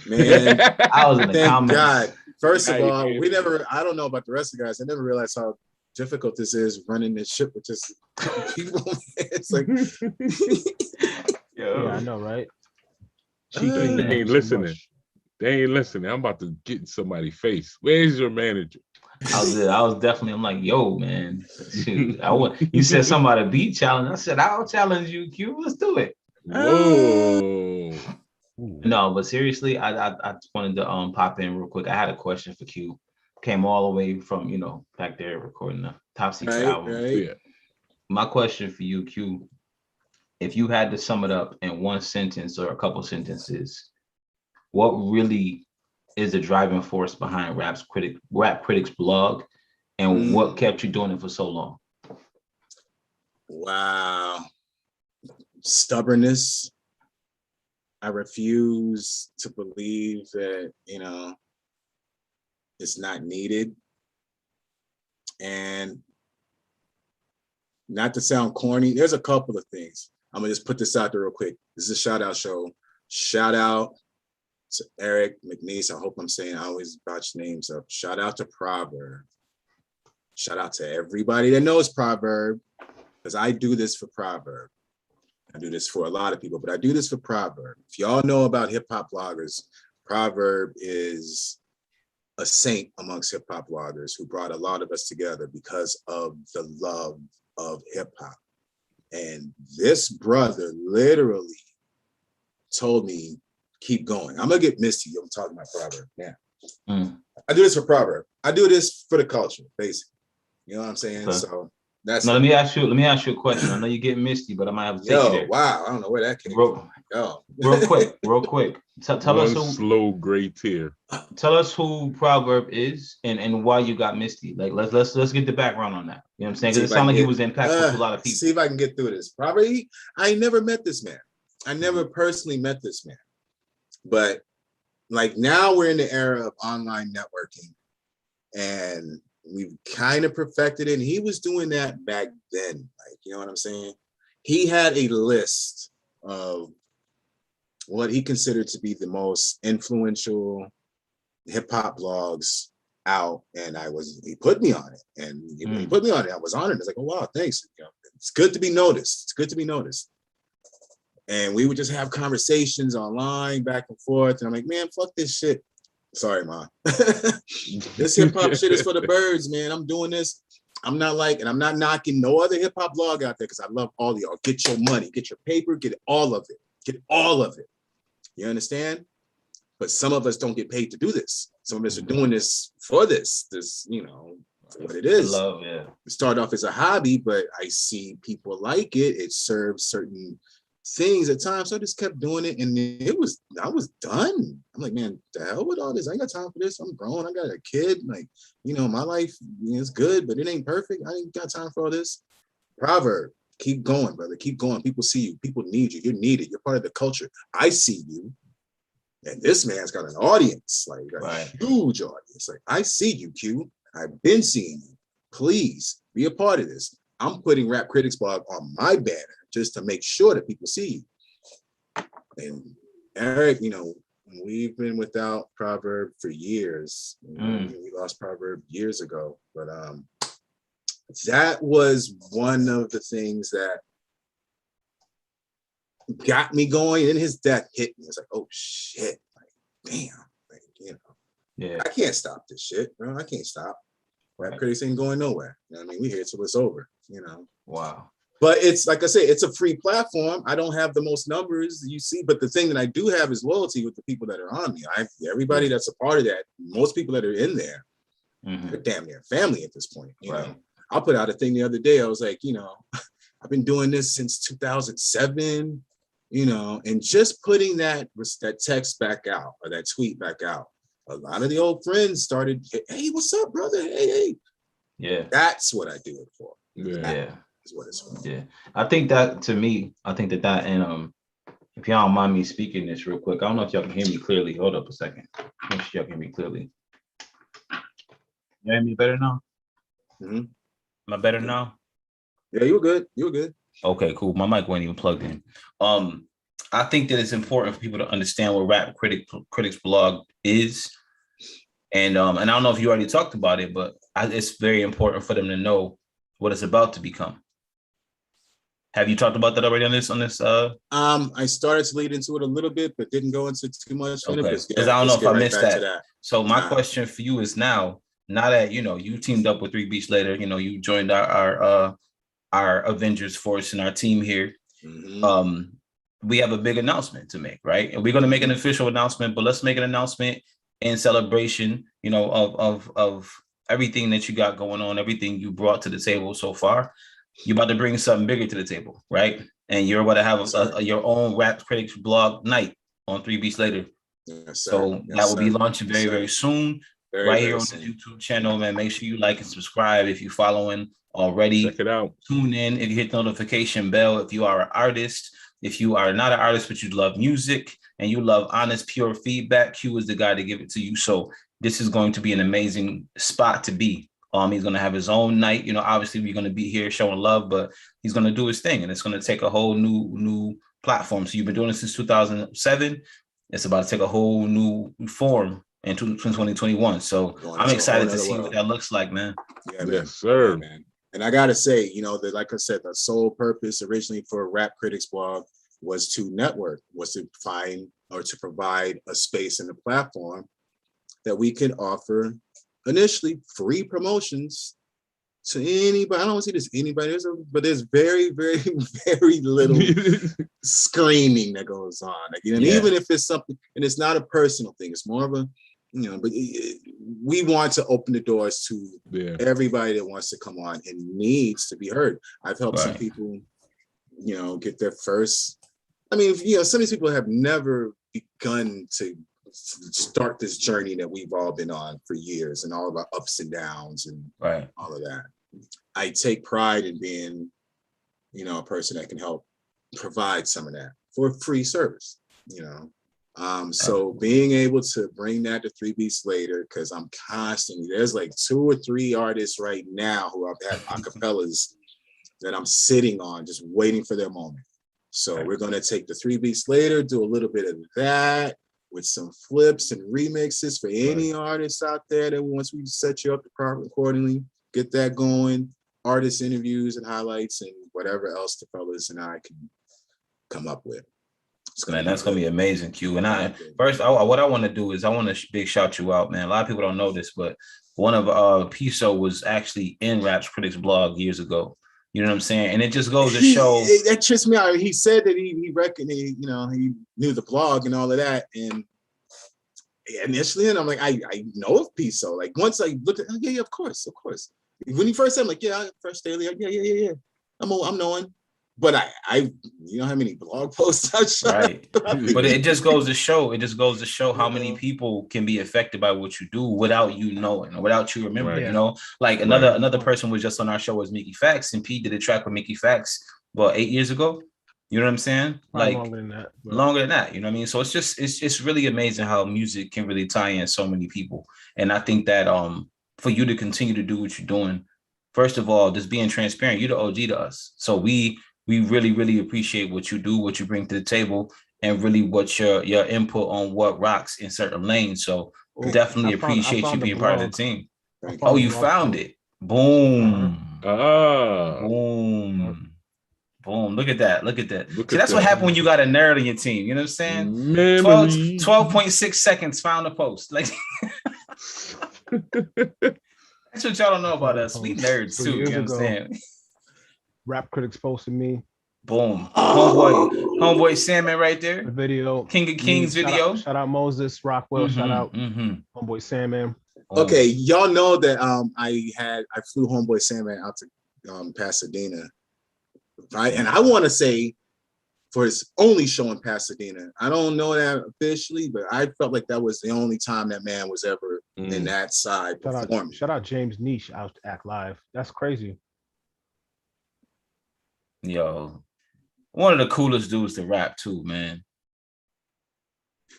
Man, I was in the thank comments. God. First of I all, get we it. never, I don't know about the rest of the guys. I never realized how difficult this is running this ship with just a couple people. It's like, Yeah, I Yo, know, right? She They cleaned uh, up ain't so listening. much. They ain't listening. I'm about to get in somebody's face. Where's your manager? I was definitely. I'm like, yo, man, shoot. You said something about a beat challenge. I said, I'll challenge you, Q. Let's do it. uh, Whoa. Ooh. No, but seriously, I just wanted to pop in real quick. I had a question for Q. Came all the way from back there recording the Top Secret right, album. right. Yeah. My question for you, Q, if you had to sum it up in one sentence or a couple sentences, what really is the driving force behind Rap Critics blog, and what Mm, kept you doing it for so long? wow. Stubbornness. I refuse to believe that, it's not needed. And not to sound corny, there's a couple of things. I'm gonna just put this out there real quick. This is a shout out show. Shout out to Eric McNeese. I hope I'm saying, I always botch names up. Shout out to Proverb. Shout out to everybody that knows Proverb, because I do this for Proverb. I do this for a lot of people, but I do this for Proverb. If y'all know about hip hop bloggers, Proverb is a saint amongst hip hop bloggers who brought a lot of us together because of the love of hip hop. And this brother literally told me, keep going. I'm gonna get misty. I'm talking about Proverb now. Mm. I do this for Proverb. I do this for the culture, basically. You know what I'm saying? Okay. So that's Now it. let me ask you a question. I know you're getting misty, but I might have to take you Yo, there. wow. I don't know where that came from. Real, Yo. real quick. Tell us One who slow gray tear. Proverb is and why you got misty. Like let's get the background on that. You know what I'm saying? See Because if it I sounds can like he get was impactful to a lot of see people. if I can get through this. Probably I never met this man. I never personally met this man. But like now we're in the era of online networking, and we've kind of perfected it. And he was doing that back then. Like, you know what I'm saying? He had a list of what he considered to be the most influential hip hop blogs out, and he put me on it, and he put me on it. I was honored. It's like, oh wow, thanks. It's good to be noticed. It's good to be noticed. And we would just have conversations online, back and forth. And I'm like, man, fuck this shit. Sorry, Ma. This hip hop shit is for the birds, man. I'm doing this. I'm not knocking no other hip hop blog out there because I love all of y'all. Get your money, get your paper, get all of it. Get all of it. You understand? But some of us don't get paid to do this. Some of us are doing this for this, for what it The is. love, yeah. It started off as a hobby, but I see people like it. It serves certain things at times. So I just kept doing it. And I was done. I'm like, man, the hell with all this. I ain't got time for this. I'm grown. I got a kid. Like, my life is good, but it ain't perfect. I ain't got time for all this. Proverb, keep going, brother. Keep going. People see you. People need you. You're needed. You're part of the culture. I see you. And this man's got an audience, like a Right. huge audience. Like, I see you, Q. I've been seeing you. Please be a part of this. I'm putting Rap Critics blog on my banner just to make sure that people see you. And Eric, we've been without Proverb for years. We lost Proverb years ago, but that was one of the things that got me going. And his death hit me. It's like, oh shit, like damn, like Yeah. I can't stop this shit, bro. I can't stop. Rap Critics ain't going nowhere. You know what I mean? We here till it's over. Wow. But it's like I say, it's a free platform. I don't have the most numbers you see, but the thing that I do have is loyalty with the people that are on me. Everybody that's a part of that, most people that are in there, they're damn near family at this point. You know, I'll put out a thing the other day. I was like, I've been doing this since 2007. And just putting that text back out or that tweet back out, a lot of the old friends started, hey, what's up, brother? Hey. Yeah. That's what I do it for. Yeah. Is what it's for. Yeah. I think that to me, I think that and if y'all don't mind me speaking this real quick, I don't know if y'all can hear me clearly. Hold up a second. Make sure y'all can hear me clearly. You hear me better now? Mm-hmm. Am I better now? Yeah, you were good. You were good. Okay, cool. My mic wasn't even plugged in. I think that it's important for people to understand what Critics blog is. And I don't know if you already talked about it, but it's very important for them to know what it's about to become. Have you talked about that already on this? I started to lead into it a little bit, but didn't go into too much. Okay, because I don't know if I missed that. that. So my question for you is now that you teamed up with 3 Beats Later, you joined our Avengers force and our team here. Mm-hmm. We have a big announcement to make, right? And we're going to make an official announcement, but let's make an announcement in celebration, of everything that you got going on, everything you brought to the table so far. You're about to bring something bigger to the table, right? And you're about to have your own Rap Critics blog night on 3 Beats Later. Yes, sir. So that will be launching very soon, very here on soon. the YouTube channel, man. Make sure you like and subscribe if you're following already. Check it out. Tune in if you hit the notification bell. If you are an artist, if you are not an artist, but you love music and you love honest, pure feedback, Q is the guy to give it to you. So this is going to be an amazing spot to be. He's going to have his own night. Obviously we're going to be here showing love, but he's going to do his thing, and it's going to take a whole new platform. So you've been doing it since 2007. It's about to take a whole new form in 2021. So I'm excited to see what that looks like, man. Yeah, man. Yes, sir. Yeah, man. And I gotta say, that like I said, the sole purpose originally for Rap Critics blog was to network, was to find or to provide a space and a platform that we can offer initially free promotions to anybody. I don't see this anybody, but there's very, very, very little screaming that goes on. And even if it's something, and it's not a personal thing, it's more of a, but we want to open the doors to everybody that wants to come on and needs to be heard. I've helped some people, get their first. I mean, some of these people have never begun to start this journey that we've all been on for years, and all of our ups and downs and all of that. I take pride in being, a person that can help provide some of that for free service, So being able to bring that to 3 Beats Later, because I'm constantly, there's like 2 or 3 artists right now who I've had acapellas that I'm sitting on, just waiting for their moment. So we're going to take the 3 Beats Later, do a little bit of that with some flips and remixes for any artists out there that once we set you up accordingly, get that going, artist interviews and highlights and whatever else the fellas and I can come up with. Man, that's gonna be amazing, Q. And what I want to do is I want to big shout you out, man. A lot of people don't know this, but one of Piso was actually in Rap's Critics blog years ago. You know what I'm saying? And it just goes to show that trips me out. He said that he reckoned he knew the blog and all of that. And initially, and I'm like, I know of Piso. Like once I looked at, yeah, of course. When he first said, I'm like, yeah, Fresh Daily, yeah. I'm knowing. But I how many blog posts I've shot. Right. But it just goes to show how many people can be affected by what you do without you knowing or without you remembering, like another person was just on our show was Mickey Fax, and Pete did a track with Mickey Fax, 8 years ago. You know what I'm saying? Like longer than that, you know what I mean? So it's really amazing how music can really tie in so many people. And I think that for you to continue to do what you're doing, first of all, just being transparent, you're the OG to us. So we really, really appreciate what you do, what you bring to the table, and really what your input on what rocks in certain lanes. So definitely appreciate you being part of the team. Oh, you found it. Boom. Boom. Boom. Look at that. See, that's what happened when you got a nerd on your team. You know what I'm saying? 12.6 seconds found a post. Like that's what y'all don't know about us. We nerds too. You know what I'm saying? Rap Critics posted me. Boom. Homeboy Salmon right there. The video. King of Kings video. Shout out Moses Rockwell. Shout out Homeboy Salmon. Okay, y'all know that I flew Homeboy Salmon out to Pasadena. Right. And I want to say for his only show in Pasadena. I don't know that officially, but I felt like that was the only time that man was ever in that side performing. Shout out James Niche out to Act Live. That's crazy. Yo, one of the coolest dudes to rap too, man.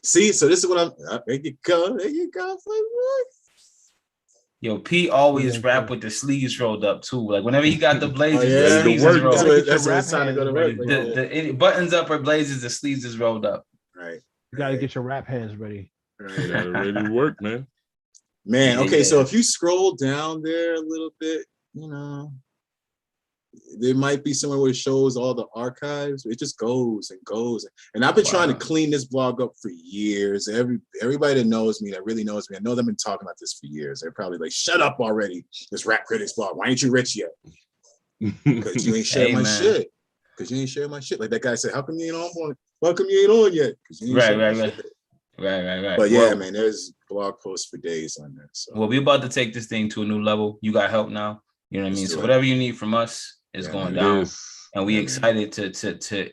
See, so this is what I'm. There you go. There you go. Yo, P always Yeah, rap yeah. with the sleeves rolled up too. Like whenever he got the Oh blazers, the yeah, Ready to sleeves work. is rolled. Get that's your when it's rap time to go to hands work. ready, Like, bro. The buttons up or blazers, the sleeves is rolled up. right. You gotta get your rap hands ready. You gotta ready to work, man. Man, Yeah, okay, yeah. so if you scroll down there a little bit, there might be somewhere where it shows all the archives. It just goes and goes. And I've been trying to clean this blog up for years. Everybody that knows me, that really knows me, I know they've been talking about this for years. They're probably like, shut up already, this Rap Critics blog. Why ain't you rich yet? Because you ain't sharing my shit. Because you ain't sharing my shit. Like that guy said, how come you ain't on? How come you ain't on yet? Because you ain't sharing my shit. Right. But yeah, man, there's blog posts for days on that. So. Well, we're about to take this thing to a new level. You got help now. You know what I mean? So whatever you need from us is going down. And we excited to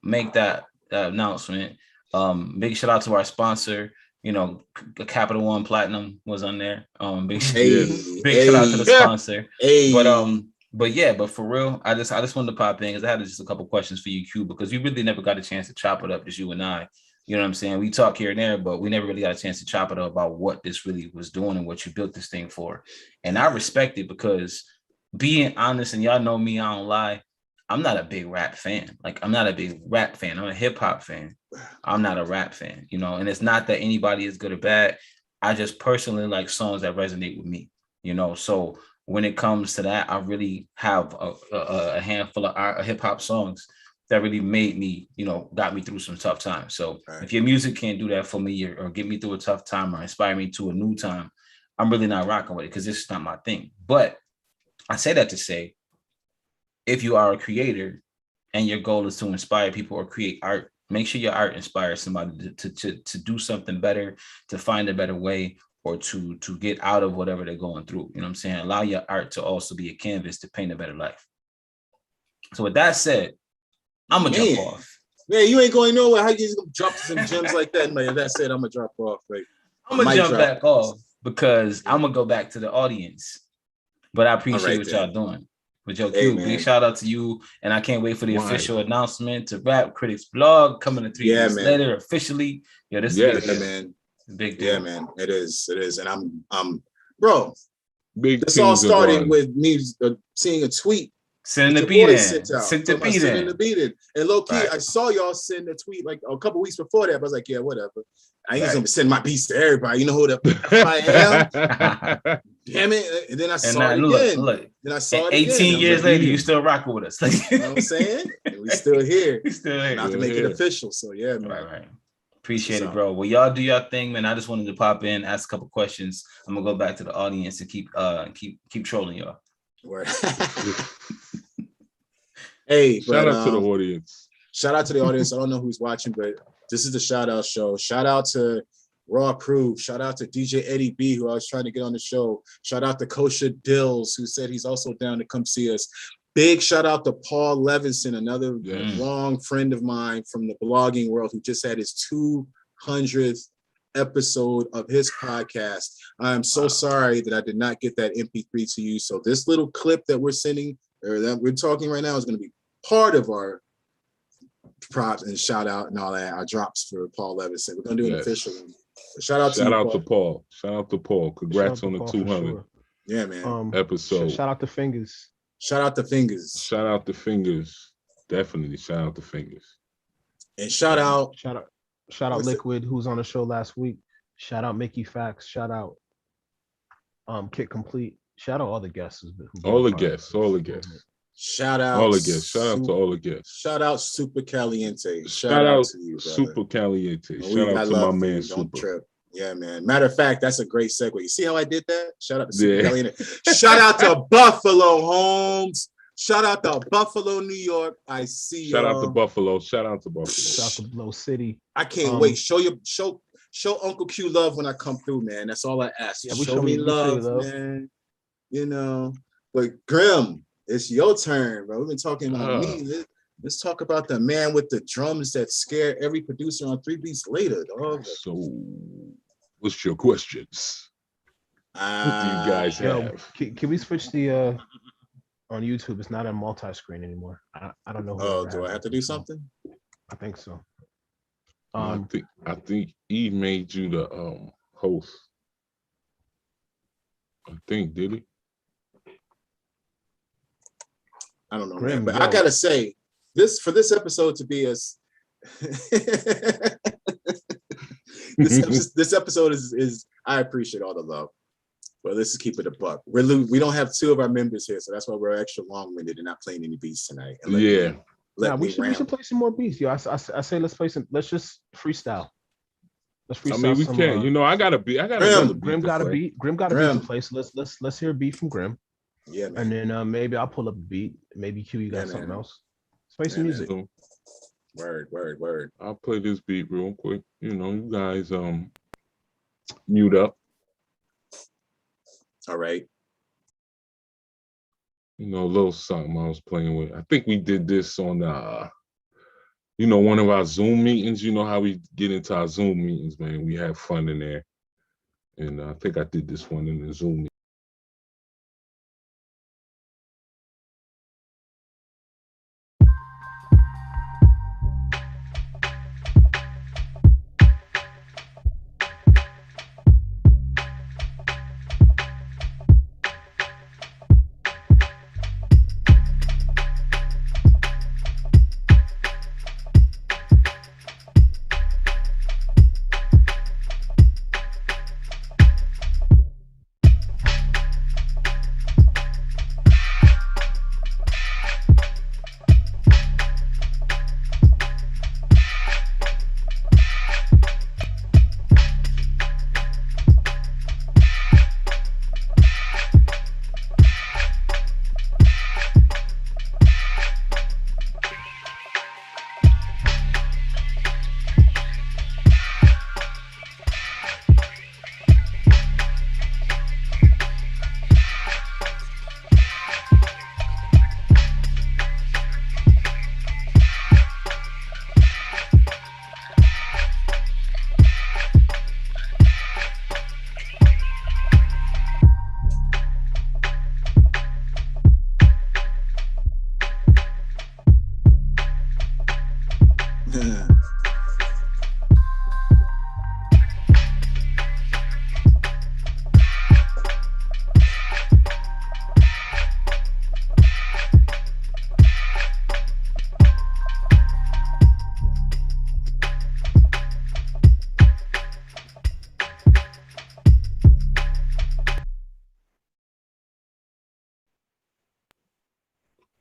make that announcement. Big shout out to our sponsor. Capital One Platinum was on there. Big shout out to the sponsor. But for real, I just wanted to pop in because I had just a couple questions for you, Q, because we really never got a chance to chop it up, just you and I. You know what I'm saying? We talk here and there, but we never really got a chance to chop it up about what this really was doing and what you built this thing for. And I respect it because being honest, and y'all know me, I don't lie. I'm not a big rap fan. Like, I'm not a big rap fan. I'm a hip hop fan. I'm not a rap fan, and it's not that anybody is good or bad. I just personally like songs that resonate with me, So when it comes to that, I really have a handful of hip hop songs that really made me, got me through some tough times. So if your music can't do that for me or get me through a tough time or inspire me to a new time, I'm really not rocking with it because this is not my thing. But I say that to say, if you are a creator and your goal is to inspire people or create art, make sure your art inspires somebody to do something better, to find a better way, or to get out of whatever they're going through. You know what I'm saying? Allow your art to also be a canvas to paint a better life. So with that said, I'm gonna jump off. Man, you ain't going nowhere. How you just gonna drop some gems like that? Like that said, I'm gonna drop off. Like I'm gonna jump back off because I'm gonna go back to the audience. But I appreciate what y'all doing. But yo, Q, big shout out to you, and I can't wait for the official announcement to Rap Critics blog coming to 3 weeks later officially. Yo, this is man. Big deal. Yeah, man. It is. And I'm bro. Big. This all started with me seeing a tweet. Sending the beat in. Sending the beat in. And low key, I saw y'all send a tweet like a couple weeks before that. But I was like, yeah, whatever. I ain't gonna send my beats to everybody. You know who the I am? Damn it. And then I saw it again. Look. Then I saw it 18 years later, you still rocking with us. You know what I'm saying? And we still here. Not to make it official. So yeah, man. Right. Appreciate it, bro. Well, y'all do your thing, man. I just wanted to pop in, ask a couple questions. I'm gonna go back to the audience and keep trolling y'all. Hey, shout out to the audience. Shout out to the audience. I don't know who's watching, but this is the shout out show. Shout out to Raw Crew. Shout out to DJ Eddie B, who I was trying to get on the show. Shout out to Kosha Dills, who said he's also down to come see us. Big shout out to Paul Levinson, another long friend of mine from the blogging world, who just had his 200th episode of his podcast. I'm so sorry that I did not get that MP3 to you. So this little clip that we're sending, or that we're talking right now, is going to be part of our props and shout out and all that, our drops for Paul Levinson. We're going to do an official one. Shout out to Paul. Shout out to Paul. Congrats on the 200. Sure. Yeah, man. Episode. Shout out to Fingers. Shout out to Fingers. Shout out to Fingers. Definitely shout out to Fingers. And shout out Liquid, who's on the show last week. Shout out Mickey Fax. Shout out Kit Complete. Shout out all the guests. All the guests. Shout out all the guests. Shout out to all the guests. Shout out Super Caliente. Shout out to you, brother. Super Caliente. Shout out to my man Super. Trip. Yeah, man. Matter of fact, that's a great segue. You see how I did that? Shout out to Super Caliente. Shout out to Buffalo, Holmes. Shout out to Buffalo, New York. I see. Shout out to Buffalo. Shout out to Buffalo. Shout out to Blow City. I can't wait. Show Uncle Q love when I come through, man. That's all I ask. Yeah, show me love, man. But Grim, it's your turn, bro. We've been talking about me. Let's talk about the man with the drums that scare every producer on 3 Beats Later, dog. So, what's your questions? What do you guys have? Can we switch the on YouTube. It's not a multi-screen anymore. I don't know. Oh, Whoever do has I have it to do control. something? I think so. I think Eve made you the host. I think, did he? I don't know, Grim, man. But yo. I gotta say, this episode to be as this episode is I appreciate all the love. But let's just keep it a buck. We don't have two of our members here, so that's why we're extra long-winded and not playing any beats tonight. And we should play some more beats, yo. I say let's play some. Let's just freestyle. Let's freestyle. I mean, we can. You know, I got another beat. Grim got a beat. Grim got a beat to play. So let's hear a beat from Grim. Yeah, man. And then maybe I'll pull up a beat. Maybe Q, you got something else. Let's play some music. Man. Word. I'll play this beat real quick. You know, you guys mute up. All right. You know, a little something I was playing with. I think we did this on you know, one of our Zoom meetings. You know how we get into our Zoom meetings, man. We have fun in there. And I think I did this one in the Zoom meeting.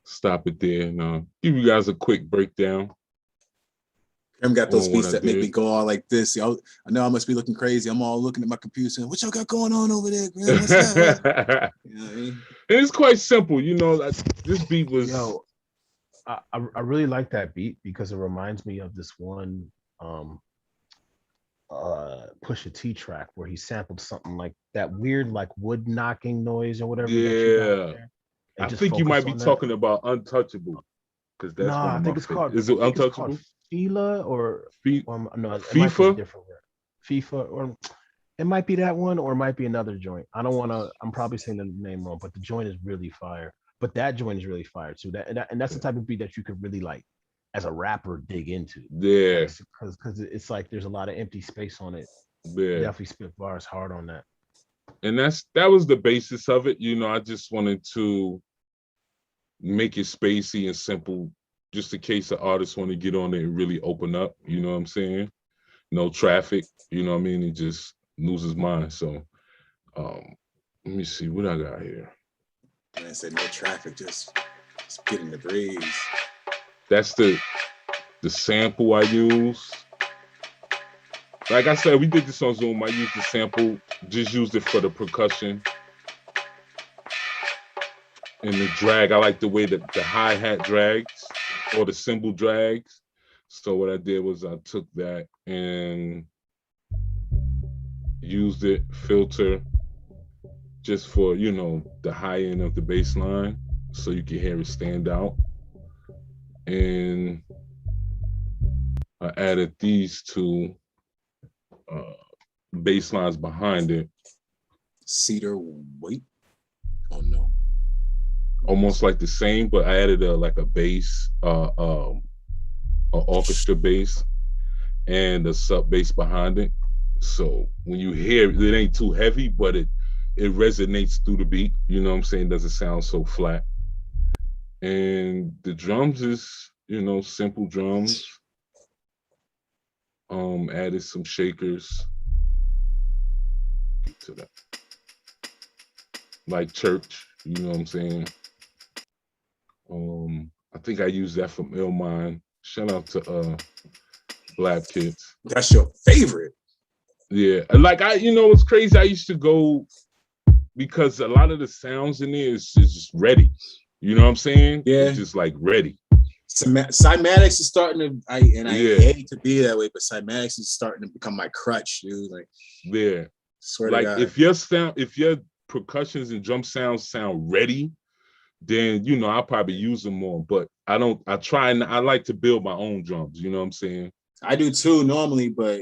Stop it there and give you guys a quick breakdown. Grim got those beats that make me go all like this. I know I must be looking crazy. I'm all looking at my computer saying, "What y'all got going on over there, Grim? What's that?" You know what I mean? And it's quite simple, you know. This beat was. Yo, I really like that beat because it reminds me of this one Pusha T track where he sampled something like that weird like wood knocking noise or whatever. Yeah, I think you might be talking about Untouchable because that's one of I think it's called. Is it Untouchable? Fila or no? It FIFA? might be a different word. FIFA or it might be that one or it might be another joint. I don't want to. I'm probably saying the name wrong, but the joint is really fire. But that joint is really fire too. And that's the type of beat that you could really like as a rapper dig into. Yeah, because it's like there's a lot of empty space on it. Yeah, definitely spit bars hard on that. And that was the basis of it. You know, I just wanted to make it spacey and simple, just in case the artists want to get on it and really open up. You know what I'm saying? No traffic. You know what I mean? He just lose his mind. So, let me see what I got here. Man, I said no traffic, just getting the breeze. That's the sample I use. Like I said, we did this on Zoom. I used the sample, just used it for the percussion and the drag. I like the way that the hi-hat drags or the cymbal drags. So what I did was I took that and used it, filter, just for, you know, the high end of the bass line so you can hear it stand out. And I added these two bass lines behind it. Cedar White? Oh no. almost like the same, but I added like a bass, an orchestra bass, and a sub bass behind it. So when you hear it, it ain't too heavy, but it resonates through the beat. You know what I'm saying? Doesn't sound so flat. And the drums is, simple drums. Added some shakers to that, like church. You know what I'm saying? I think I used that from Illmind. Shout out to Black Kids. That's your favorite. Yeah, like it's crazy. I used to go because a lot of the sounds in there is just ready. You know what I'm saying? Yeah, it's just like ready. Cymatics is starting to, I hate to be that way, but Cymatics is starting to become my crutch, dude. Like, yeah, swear like to God. if your percussions and drum sounds sound ready, then I'll probably use them more. But I don't. I like to build my own drums. You know what I'm saying? I do too normally, but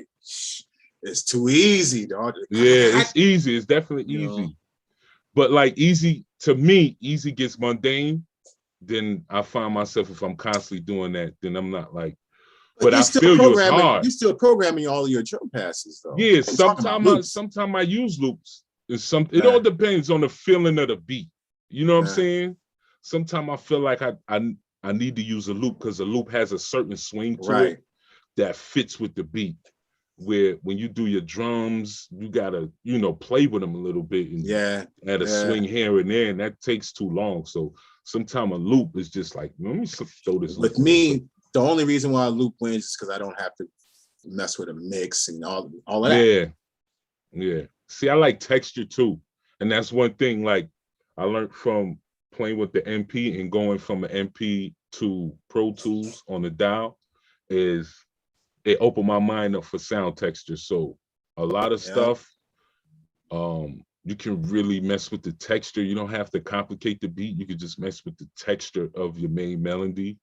it's too easy, dog. Yeah, it's easy. It's definitely easy. But like easy to me, easy gets mundane. Then I find myself, if I'm constantly doing that, then I'm not like. But I feel you, it's hard. You're still programming all of your drum passes, though. Yeah, sometimes I use loops. It all depends on the feeling of the beat. You know what I'm saying? Sometimes I feel like I need to use a loop because a loop has a certain swing to it that fits with the beat. Where when you do your drums, you gotta play with them a little bit and add a swing here and there, and that takes too long. So sometimes a loop is just like, let me throw this. With me, the only reason why a loop wins is because I don't have to mess with a mix and all of that. Yeah. See, I like texture too, and that's one thing. Like I learned from playing with the MP and going from an MP to Pro Tools on the dial is it opened my mind up for sound texture. So a lot of stuff, you can really mess with the texture. You don't have to complicate the beat. You can just mess with the texture of your main melody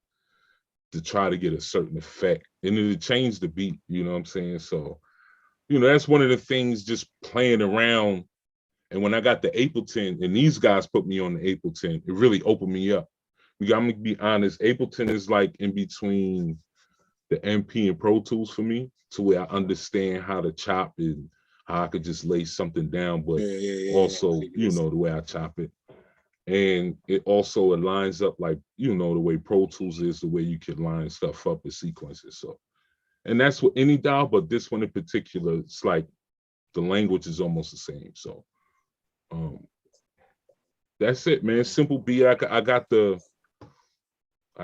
to try to get a certain effect. And it'll change the beat, you know what I'm saying? So, that's one of the things, just playing around. And when I got the Ableton, and these guys put me on the Ableton, it really opened me up. I'm gonna be honest, Ableton is like in between the MP and Pro Tools for me, to where I understand how to chop and how I could just lay something down, but also, the way I chop it. And it also aligns up like, the way Pro Tools is, the way you can line stuff up in sequences. So, and that's what any DAW, but this one in particular, it's like the language is almost the same. So, that's it, man. Simple beat. I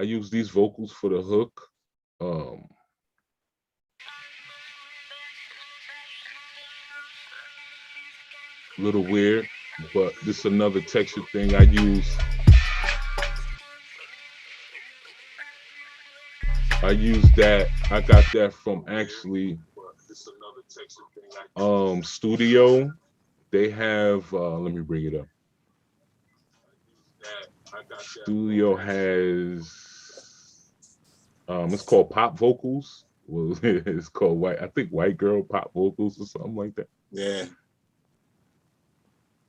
use these vocals for the hook. A little weird, but this is another texture thing I use. I got that from actually Studio. They have let me bring it up. Studio has it's called Pop Vocals. Well, it's called White Girl Pop Vocals or something like that. Yeah.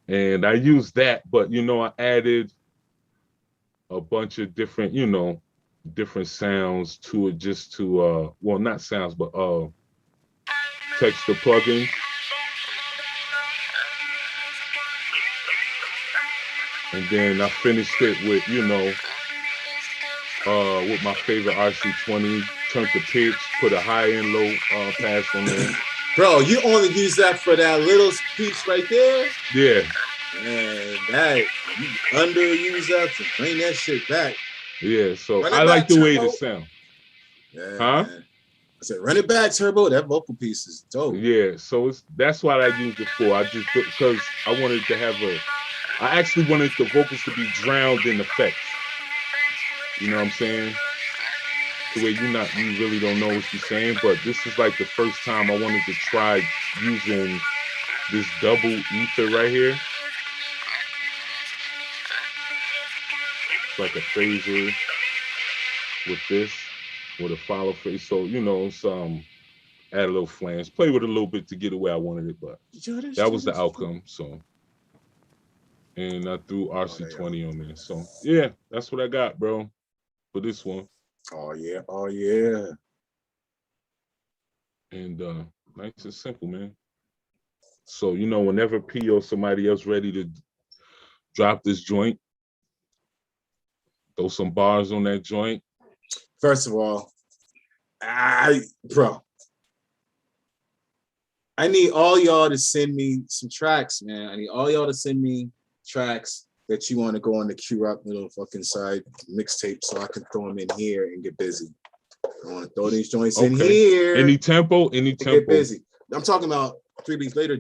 And I used that, but I added a bunch of different, different sounds to it, just to well, not sounds, but texture plugins. And then I finished it with, with my favorite RC20, turned the pitch, put a high and low pass on there. Bro, you only use that for that little piece right there? Yeah. Man, you underuse that to bring that shit back. Yeah, so I like the way it sounds. Yeah, huh? Man. I said, run it back, Turbo. That vocal piece is dope. Yeah, so that's what I used it for. I just, because I wanted to have I actually wanted the vocals to be drowned in effects. You know what I'm saying? The way you really don't know what you're saying, but this is like the first time I wanted to try using this double ether right here. It's like a phaser with this, with a follow phase. So, add a little flange, play with it a little bit to get it where I wanted it, but that was the outcome. So and I threw RC20 on there. So yeah, that's what I got, bro, for this one. Oh yeah, oh yeah. And nice and simple, man. So whenever P or somebody else ready to drop this joint, throw some bars on that joint. First of all, I need all y'all to send me some tracks, man. I need all y'all to send me tracks that you want to go on the Q.Rock little fucking side mixtape so I can throw them in here and get busy. I want to throw these joints in here. Any tempo? Get busy. I'm talking about 3 beats later,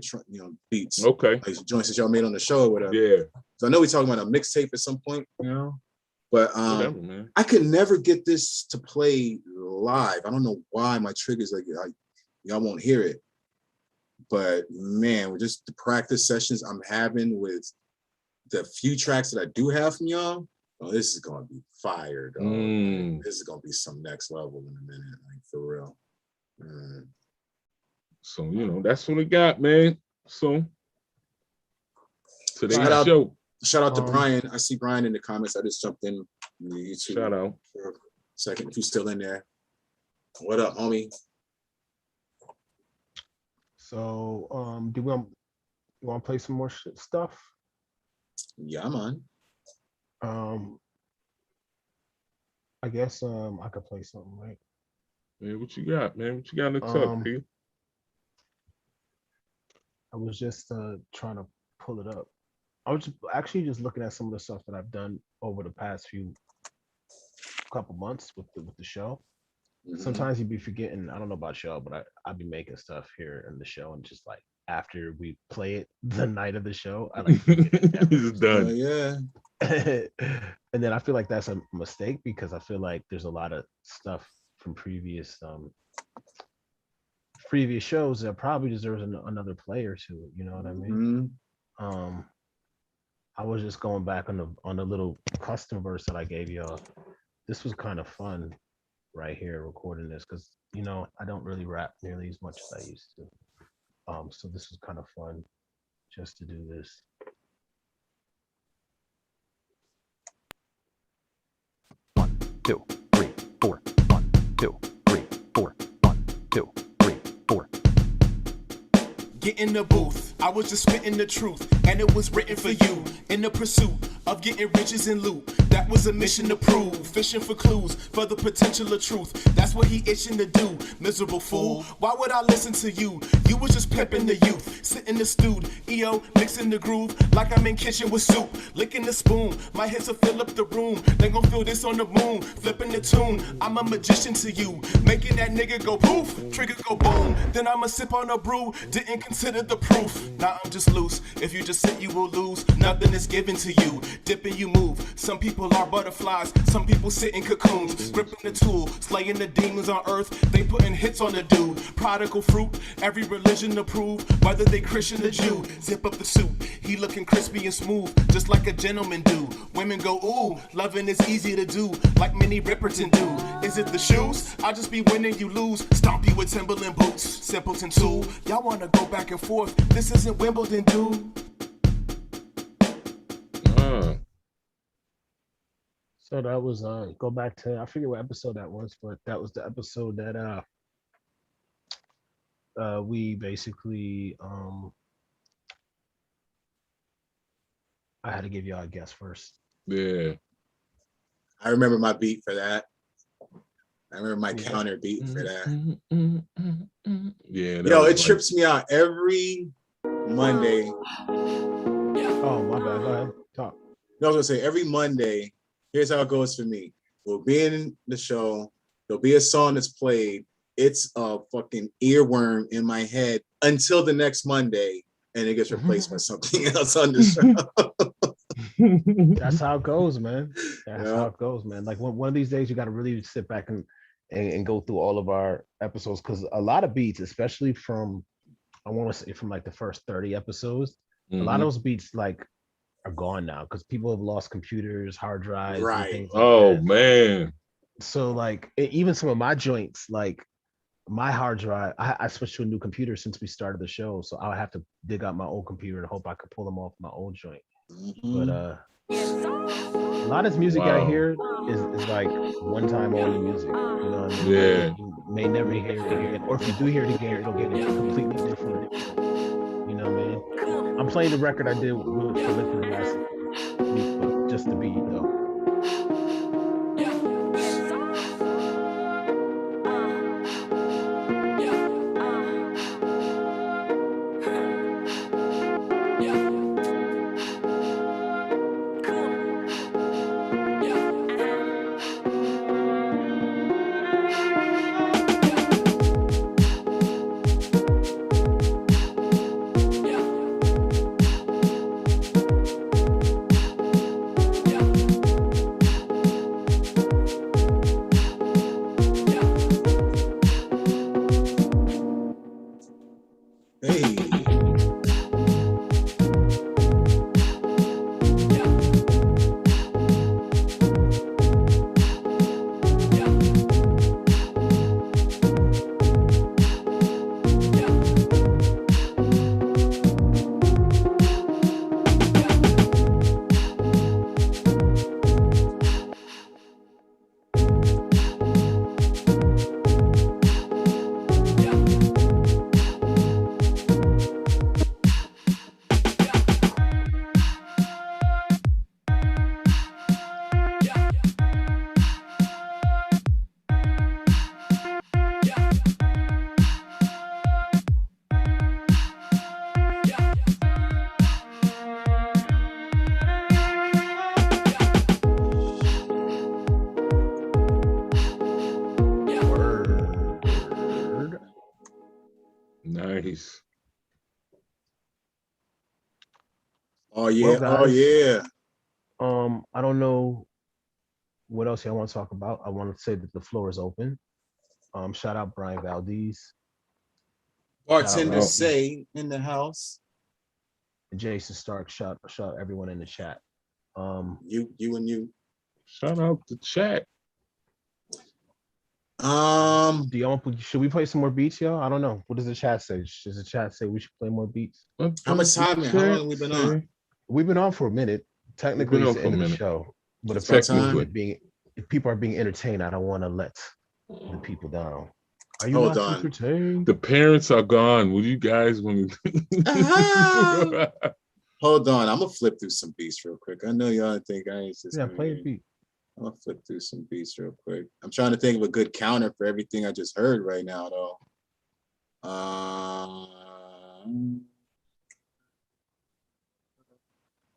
beats. Okay. Like joints that y'all made on the show or whatever. Yeah. So I know we're talking about a mixtape at some point, But whatever, man. I could never get this to play live. I don't know why my triggers y'all won't hear it. But man, with just the practice sessions I'm having with the few tracks that I do have from y'all, this is gonna be fire, dog. This is gonna be some next level in a minute, like for real. So that's what we got, man. So today's show. Shout out to Brian. I see Brian in the comments. I just jumped in the YouTube. Shout out for a second if you're still in there. What up, homie? So, do you want to play some more stuff? Yeah, man. I guess I could play something, right? Yeah, what you got, man? What you got in the tuck, P? I was just trying to pull it up. I was actually just looking at some of the stuff that I've done over the past couple months with the show. Sometimes you'd be forgetting. I don't know about y'all, but I'd be making stuff here in the show, and just like after we play it the night of the show, I like it's done. Yeah. And then I feel like that's a mistake because I feel like there's a lot of stuff from previous shows that probably deserves another play or two. You know what I mean? I was just going back on the little custom verse that I gave y'all. This was kind of fun right here recording this because I don't really rap nearly as much as I used to. So this was kind of fun just to do this. One, two, three, four. 1, 2, 3, 4. 1, 2, 3, 4. Get in the booth, I was just spitting the truth, and it was written for you. In the pursuit of getting riches and loot, that was a mission to prove. Fishing for clues, for the potential of truth. That's what he itching to do, miserable fool. Why would I listen to you? You was just pimping the youth, sitting the stewed, EO, mixing the groove, like I'm in kitchen with soup, licking the spoon. My hits will fill up the room, they gon' feel this on the moon, flipping the tune. I'm a magician to you, making that nigga go poof, trigger go boom. Then I'ma sip on a brew, didn't consider the proof. Now I'm just loose, if you just sit you will lose. Nothing is given to you, dipping you move. Some people are butterflies, some people sit in cocoons, gripping the tool, slaying the demons on earth. They putting hits on the dude, prodigal fruit, every religion approve, whether they Christian or Jew. Zip up the suit, he looking crispy and smooth, just like a gentleman do. Women go, ooh, loving is easy to do, like Minnie Riperton do. Is it the shoes? I'll just be winning, you lose. Stomp you with Timberland boots, simpleton tool. Y'all wanna go back and forth, this isn't Wimbledon, dude. So that was go back to, I forget what episode that was, but that was the episode that we basically I had to give y'all a guess first. Yeah. I remember my beat for that. I remember my counter beat for that. Yeah. It trips me out every Monday. Oh, my bad. Go ahead. Talk. No, I was gonna say every Monday. Here's how it goes for me. We'll be in the show. There'll be a song that's played. It's a fucking earworm in my head until the next Monday, and it gets replaced by something else on the show. That's how it goes, man. That's how it goes, man. Like one of these days, you got to really sit back and go through all of our episodes, because a lot of beats, especially from, I want to say from like the first 30 episodes, a lot of those beats like are gone now because people have lost computers, hard drives, right? And things like that. Man. So like even some of my joints, like my hard drive, I switched to a new computer since we started the show, so I'll have to dig out my old computer and hope I could pull them off my old joint. But a lot of this music I hear is like one time only music. You know what I mean? Yeah. You may never hear it again, or if you do hear it again, it'll get completely different. You know what I mean? I'm playing the record I did with Philippa last week, but just the beat though. Nice. Oh yeah. Well, guys, Oh yeah. I don't know what else y'all want to talk about. I want to say that the floor is open. Shout out Brian Valdez, Bartender out- Say in the house. Jason Stark. Shout everyone in the chat. You and you. Shout out the chat. Do y'all should we play some more beats, y'all? I don't know. What does the chat say? Does the chat say we should play more beats? How much time? How long have we been on? We've been on for a minute. Technically, it's the end of the show. But if people are being entertained, I don't want to let the people down. Are you not entertained? The parents are gone. Will you guys want to? Hold on, I'm gonna flip through some beats real quick. I know y'all think I ain't just play a beat. I'm gonna flip through some beats real quick. I'm trying to think of a good counter for everything I just heard right now, though.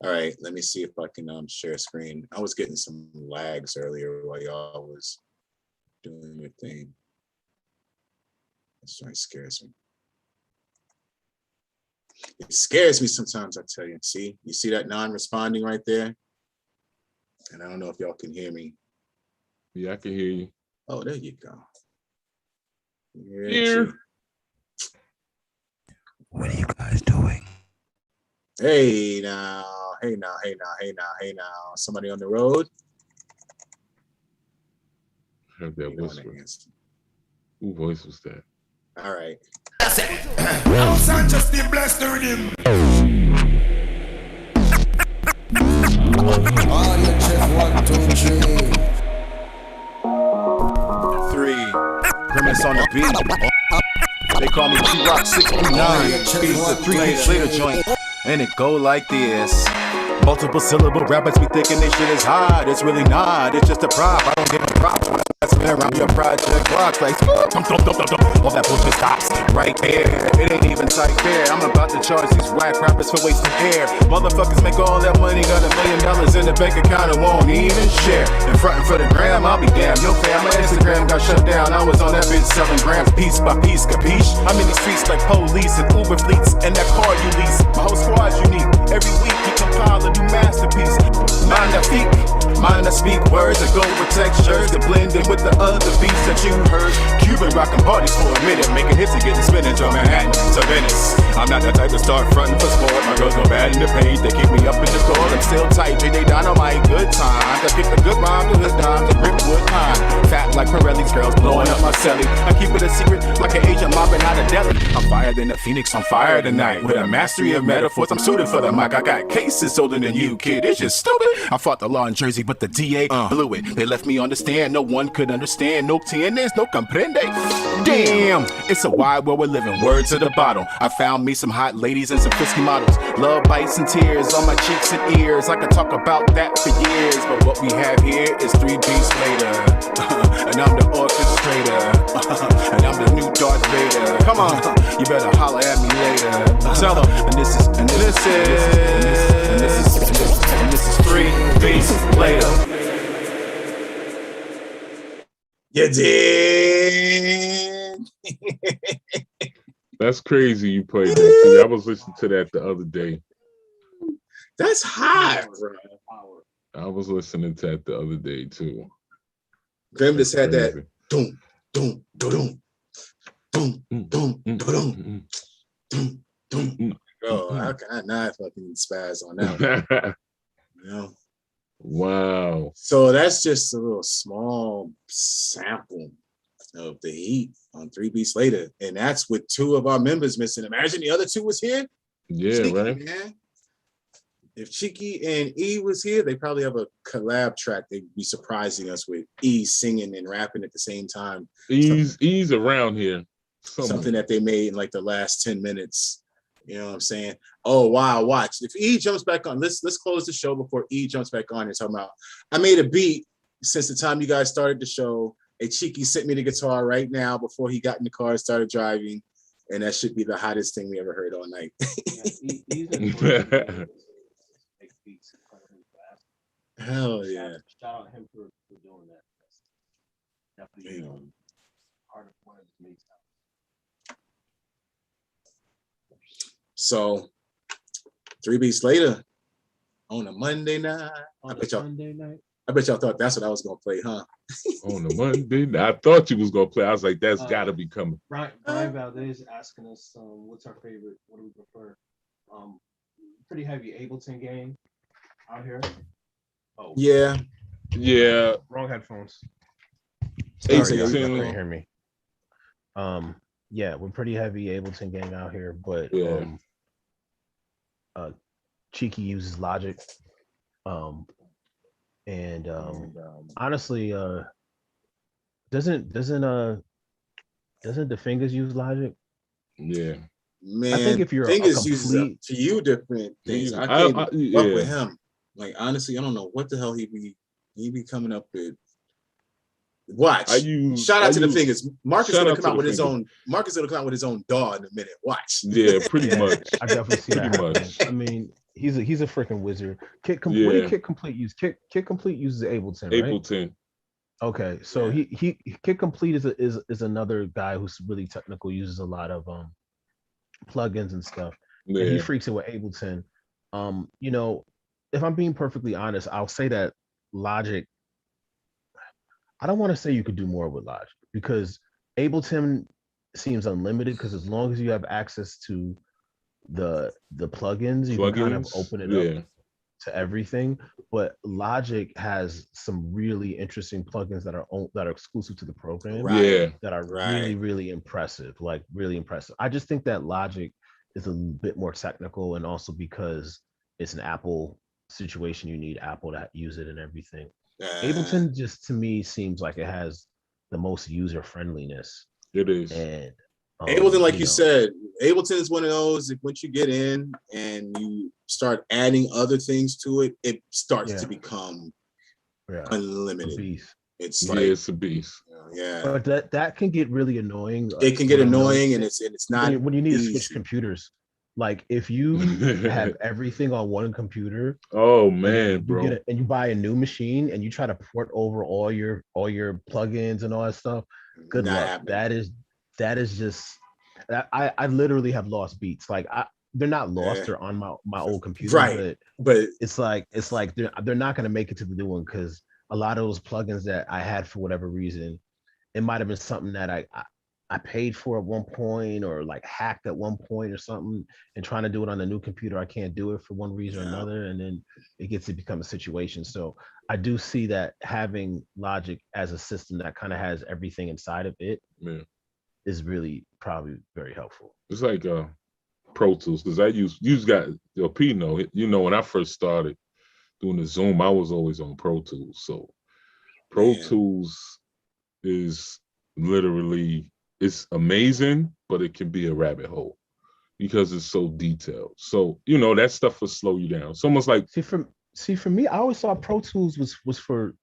All right, let me see if I can share screen. I was getting some lags earlier while y'all was doing your thing. This joint scares me. It scares me sometimes, I tell you. See, you see that non-responding right there? And I don't know if y'all can hear me. Yeah, I can hear you. Oh, there you go. Here. What are you guys doing? Hey now. Somebody on the road? I heard that whisper. Who voice was that? All right. Los Angeles, the blessed him. On the check, 1, 2, 3. 3. Grimace on the beat. They call me Q.Rock639. Beats the 3 Slater joint. And it go like this. Multiple syllable rappers be thinking they shit is hard. It's really not. It's just a prop. I don't give a prop. That's around your project rock like all that bullshit stops right there. It ain't even tight fair. I'm about to charge these whack rappers for wasting air. Motherfuckers make all that money, got $1 million in the bank account and won't even share. And frontin' for the gram, I'll be damned. Yo fam, my Instagram got shut down. I was on that bitch selling grams piece by piece, capiche? I'm in these streets like police and Uber fleets, and that car you lease. My whole squad's unique. Every week you compile a new masterpiece. Mind I speak, mind I speak words that go with textures that blend in with the other beats that you heard. Cuban rockin' parties for a minute, making hits and getting spinach on Manhattan to Venice. I'm not the type to start frontin' for sport. My girls go bad in the paint, they keep me up in the court. I'm still tight, J.J. Dynamite, good times. I pick the good rhyme, the hood dimes, the Rickwood high. Fat like Pirelli's girls blowing up my celly. I keep it a secret like an agent mopping out a deli. I'm fired higher than a phoenix on fire tonight. With a mastery of metaphors, I'm suited for the mic. I got cases older than you, kid. It's just stupid. I fought the law in Jersey, but the DA blew it. They left me on the stand. No one could understand. No tienes, no comprende. Damn, it's a wide world we're living. Word to the bottle. I found me some hot ladies and some frisky models. Love bites and tears on my cheeks and ears. I could talk about that for years, but what we have here is 3 beats later. And I'm the orchestrator. And I'm the new Darth Vader. Come on, you better holler at me later. Tell them. And this is 3 beats later. You did. That's crazy you played that. See, I was listening to that the other day. That's hot, bro. I was listening to that the other day too. Grim just had that Crazy. doom, doom, doom, doom, doom, doom, doom. Oh, how can I not fucking spaz on that one? You know? Wow. So that's just a little small sample of the heat on 3 beats later. And that's with 2 of our members missing. Imagine the other 2 was here. Yeah, Cheeky, right. man. If Cheeky and E was here, they probably have a collab track they'd be surprising us with. E singing and rapping at the same time. Ease around here. Something that they made in like the last 10 minutes. You know what I'm saying? Oh wow, watch. If E jumps back on, let's close the show before E jumps back on and talking about I made a beat since the time you guys started the show. A Cheeky sent me the guitar right now before he got in the car and started driving. And that should be the hottest thing we ever heard all night. Hell yeah. Shout out him for doing that. That's definitely part of one of his mates. So 3 beats later on a Monday night. I bet y'all thought that's what I was gonna play, huh? On the Monday, I thought you was gonna play. I was like, that's gotta be coming. Brian Valdez asking us, what's our favorite? What do we prefer? Pretty heavy Ableton gang out here. Oh yeah. Wrong headphones. Sorry, Sorry, Ableton. you couldn't hear me. Yeah, we're pretty heavy Ableton gang out here, but Cheeky uses Logic. Honestly, doesn't the Fingers use Logic? Yeah. Man, I think if you're Fingers uses a few different things. I can't fuck yeah. with him. Like honestly, I don't know what the hell he be coming up with. Watch. Shout out to the Fingers. Marcus gonna come out with his own. Marcus gonna come out with his own DAW in a minute. Watch. Yeah, pretty much. I definitely see that. much. I mean, he's a freaking wizard. What did Kid Complete use? Kid Complete uses Ableton, right? Ableton. Okay, so he Kid Complete is another guy who's really technical. Uses a lot of plugins and stuff. Yeah. And he freaks it with Ableton. You know, if I'm being perfectly honest, I'll say that Logic. I don't want to say you could do more with Logic because Ableton seems unlimited because as long as you have access to the plugins, you can kind of open it up to everything. But Logic has some really interesting plugins that are exclusive to the program. That are really, really impressive. Like really impressive. I just think that Logic is a bit more technical, and also because it's an Apple situation, you need Apple to use it and everything. Ableton just to me seems like it has the most user friendliness. It is. And Ableton, like you said, Ableton is one of those. If once you get in and you start adding other things to it, it starts to become unlimited. It's like it's a beast. But that can get really annoying. It can get annoying, and it's not when you need to switch computers. Like if you have everything on one computer, oh man, bro, and you buy a new machine and you try to port over all your plugins and all that stuff, good luck. That is just I literally have lost beats. Like they're not lost; they're on my old computer, right? But it's like they're not gonna make it to the new one because a lot of those plugins that I had for whatever reason, it might have been something that I paid for at one point or like hacked at one point or something, and trying to do it on the new computer, I can't do it for one reason or another. And then it gets to become a situation. So I do see that having Logic as a system that kind of has everything inside of it is really probably very helpful. It's like Pro Tools, because I got P know, when I first started doing the Zoom, I was always on Pro Tools. So Pro Tools is literally, it's amazing, but it can be a rabbit hole because it's so detailed. So that stuff will slow you down. It's almost like for me, I always thought Pro Tools was for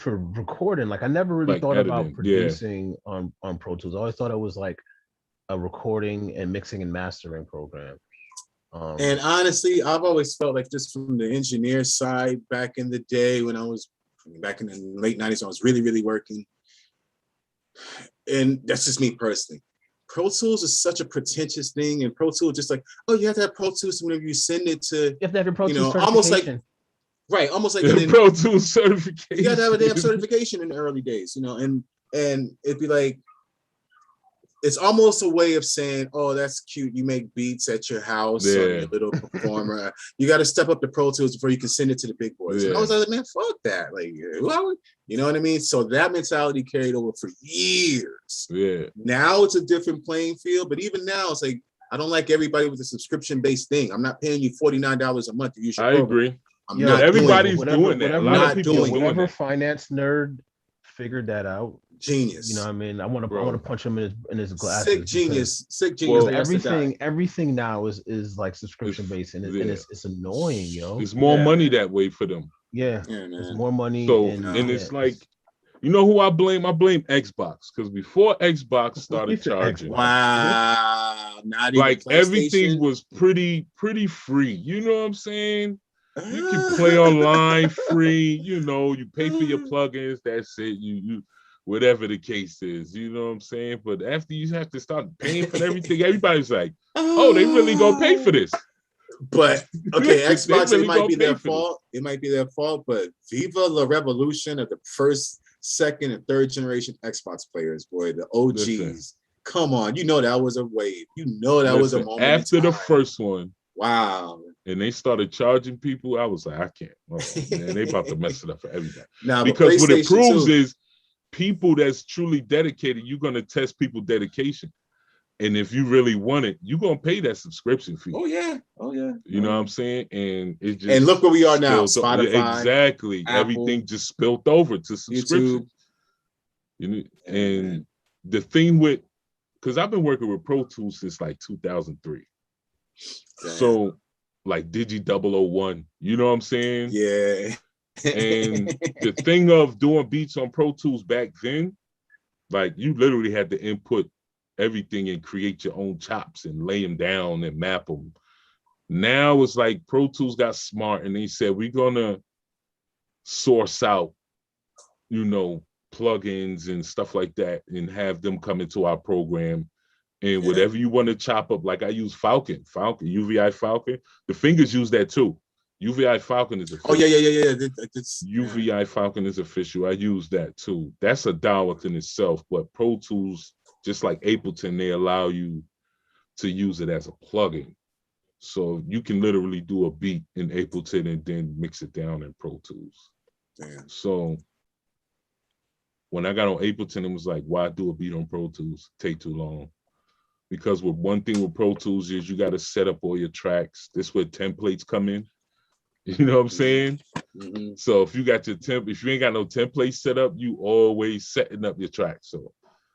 recording. Like I never really thought editing, about producing on Pro Tools. I always thought it was like a recording and mixing and mastering program. And honestly, I've always felt like, just from the engineer side, back in the day when I was back in the late 90s, when I was really, really working. And that's just me personally. Pro Tools is such a pretentious thing, and Pro Tools just like, oh, you have to have Pro Tools whenever you send it to, you have to have your Pro Tools almost like, certification. almost like Pro Tools certification. You got to have a damn certification in the early days, and it'd be like, it's almost a way of saying, oh, that's cute. You make beats at your house on your little performer. You got to step up the Pro Tools before you can send it to the big boys. And I was like, man, fuck that. Like, you know what I mean? So that mentality carried over for years. Yeah. Now it's a different playing field, but even now it's like, I don't like everybody with a subscription-based thing. I'm not paying you $49 a month to use your program. Agree. I'm not everybody's doing that. A lot of people whatever finance nerd figured that out. Genius. You know what I mean? I want to punch him in his glasses. Sick genius. Well, everything now is like subscription based, and it's annoying, yo. There's more money that way for them. Yeah, there's more money. So and it's like, who I blame? I blame Xbox, because before Xbox started charging, wow, not even like everything was pretty free. You know what I'm saying? You can play online free. You pay for your plugins. That's it. You whatever the case is, you know what I'm saying? But after you have to start paying for everything, everybody's like, oh, they really gonna pay for this. But okay, Xbox, it might be their fault. It might be their fault, but Viva la Revolution of the first, second, and third generation Xbox players, boy, the OGs. Listen, come on, that was a wave. That was a moment. After the first one, wow. And they started charging people, I was like, I can't. Oh, man, they about to mess it up for everybody. Now, because what it proves is, people that's truly dedicated, you're going to test people's dedication. And if you really want it, you're going to pay that subscription fee. Oh, yeah. You know what I'm saying? And it just... And look where we are now, Spotify. Exactly. Apple, everything just spilled over to subscription. YouTube. And the thing with... Because I've been working with Pro Tools since like 2003. Damn. So, like Digi 001, you know what I'm saying? Yeah. And the thing of doing beats on Pro Tools back then, like you literally had to input everything and create your own chops and lay them down and map them. Now it's like Pro Tools got smart and they said, we're gonna source out, plugins and stuff like that and have them come into our program. And whatever you want to chop up, like I use Falcon, UVI Falcon. The fingers use that too. UVI Falcon is official. Oh, yeah. UVI Falcon is official. I use that too. That's a DAW within itself. But Pro Tools, just like Ableton, they allow you to use it as a plugin. So you can literally do a beat in Ableton and then mix it down in Pro Tools. Damn. So when I got on Ableton, it was like, why do a beat on Pro Tools? Take too long. Because one thing with Pro Tools is you got to set up all your tracks. This is where templates come in. You know what I'm saying? Mm-hmm. So if you got your if you ain't got no template set up, you always setting up your track. So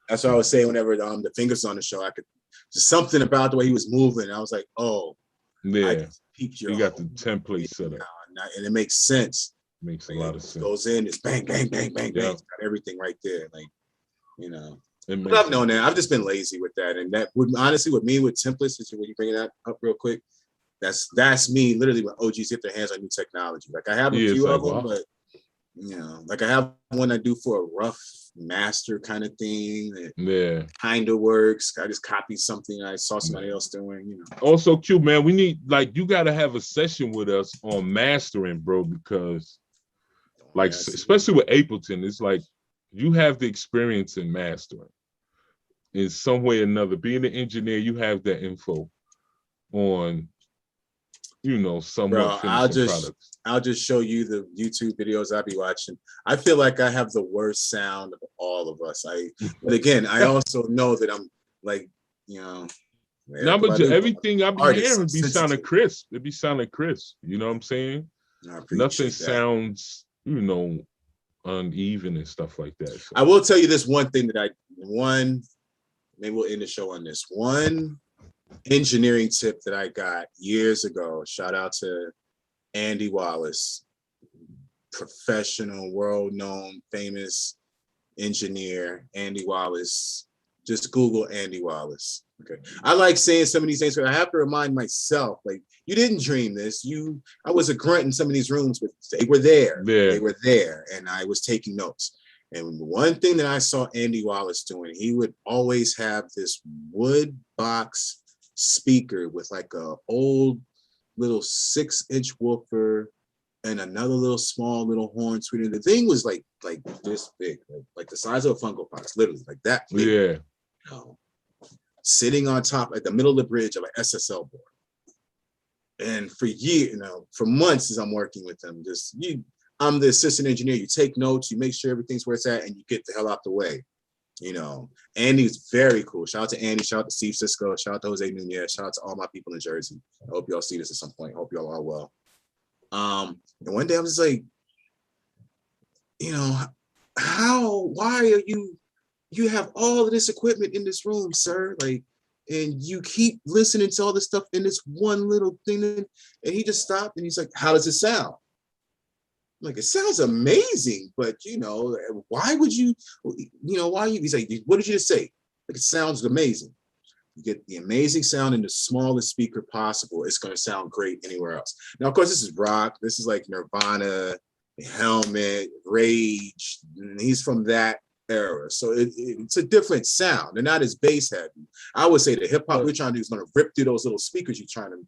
that's what I was saying whenever the fingers on the show. I could just something about the way he was moving. I was like, oh, yeah, you got the template set up, and it makes sense. Makes a lot of sense. Goes in, it's bang, bang, bang, bang, bang. It's got everything right there, like But I've known that. I've just been lazy with that, and that would honestly, with me with templates, when you bring that up real quick. That's me literally when OGs get their hands on new technology. Like I have a few of them, but like I have one I do for a rough master kind of thing that kind of works. I just copied something I saw somebody else doing, Also, Q, man, we need, like, you got to have a session with us on mastering, bro, because like, especially with Ableton, it's like you have the experience in mastering in some way or another. Being an engineer, you have that info on somewhat finished products. I'll just show you the YouTube videos I be watching. I feel like I have the worst sound of all of us. But again, I also know that like, you know. No, but Badu, everything I be artists hearing are be sounding sensitive. crisp. It be sounding crisp. You know what I'm saying? I Nothing appreciate that. sounds, you know, uneven and stuff like that. So. I will tell you this one thing that maybe we'll end the show on this. One engineering tip that I got years ago. Shout out to Andy Wallace, professional, world-known, famous engineer, Andy Wallace. Just Google Andy Wallace. Okay. I like saying some of these things, but I have to remind myself, like, you didn't dream this. I was a grunt in some of these rooms, but they were there. Yeah. They were there, and I was taking notes. And one thing that I saw Andy Wallace doing, he would always have this wood box speaker with like a old little 6-inch woofer and another little small little horn tweeter. The thing was like this big, like the size of a Funko Pop, literally like that big. Yeah. You know, sitting on top at the middle of the bridge of an SSL board. And for years, for months as I'm working with them, I'm the assistant engineer. You take notes, you make sure everything's where it's at, and you get the hell out the way. Andy's very cool. Shout out to Andy, shout out to Steve Cisco, shout out to Jose Nunez, shout out to all my people in Jersey. I hope y'all see this at some point. Hope y'all are well. And one day I was like, why are you have all of this equipment in this room, sir? Like, and you keep listening to all this stuff in this one little thing. And he just stopped and he's like, how does it sound? I'm like, it sounds amazing, but why would you, he's like, what did you just say? Like, it sounds amazing. You get the amazing sound in the smallest speaker possible. It's going to sound great anywhere else. Now, of course, this is rock. This is like Nirvana, Helmet, Rage. And he's from that era. So it's a different sound. They're not as bass heavy. I would say the hip hop we're trying to do is going to rip through those little speakers you're trying to.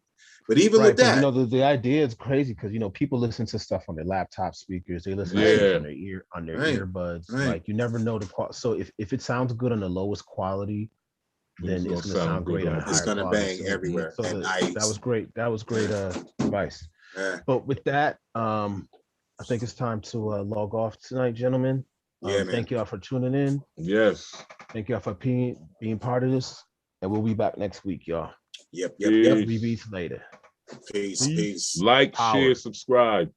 But even with that, the idea is crazy because people listen to stuff on their laptop speakers. They listen to stuff on their earbuds. Right. Like, you never know the quality. So if it sounds good on the lowest quality, then it's gonna sound great on a higher quality. It's gonna bang everywhere. So that was great. That was great advice. Yeah. But with that, I think it's time to log off tonight, gentlemen. Man. Thank y'all for tuning in. Yes. Thank y'all for being part of this, and we'll be back next week, y'all. Yep. 3 beats later. Peace. Like, share, subscribe.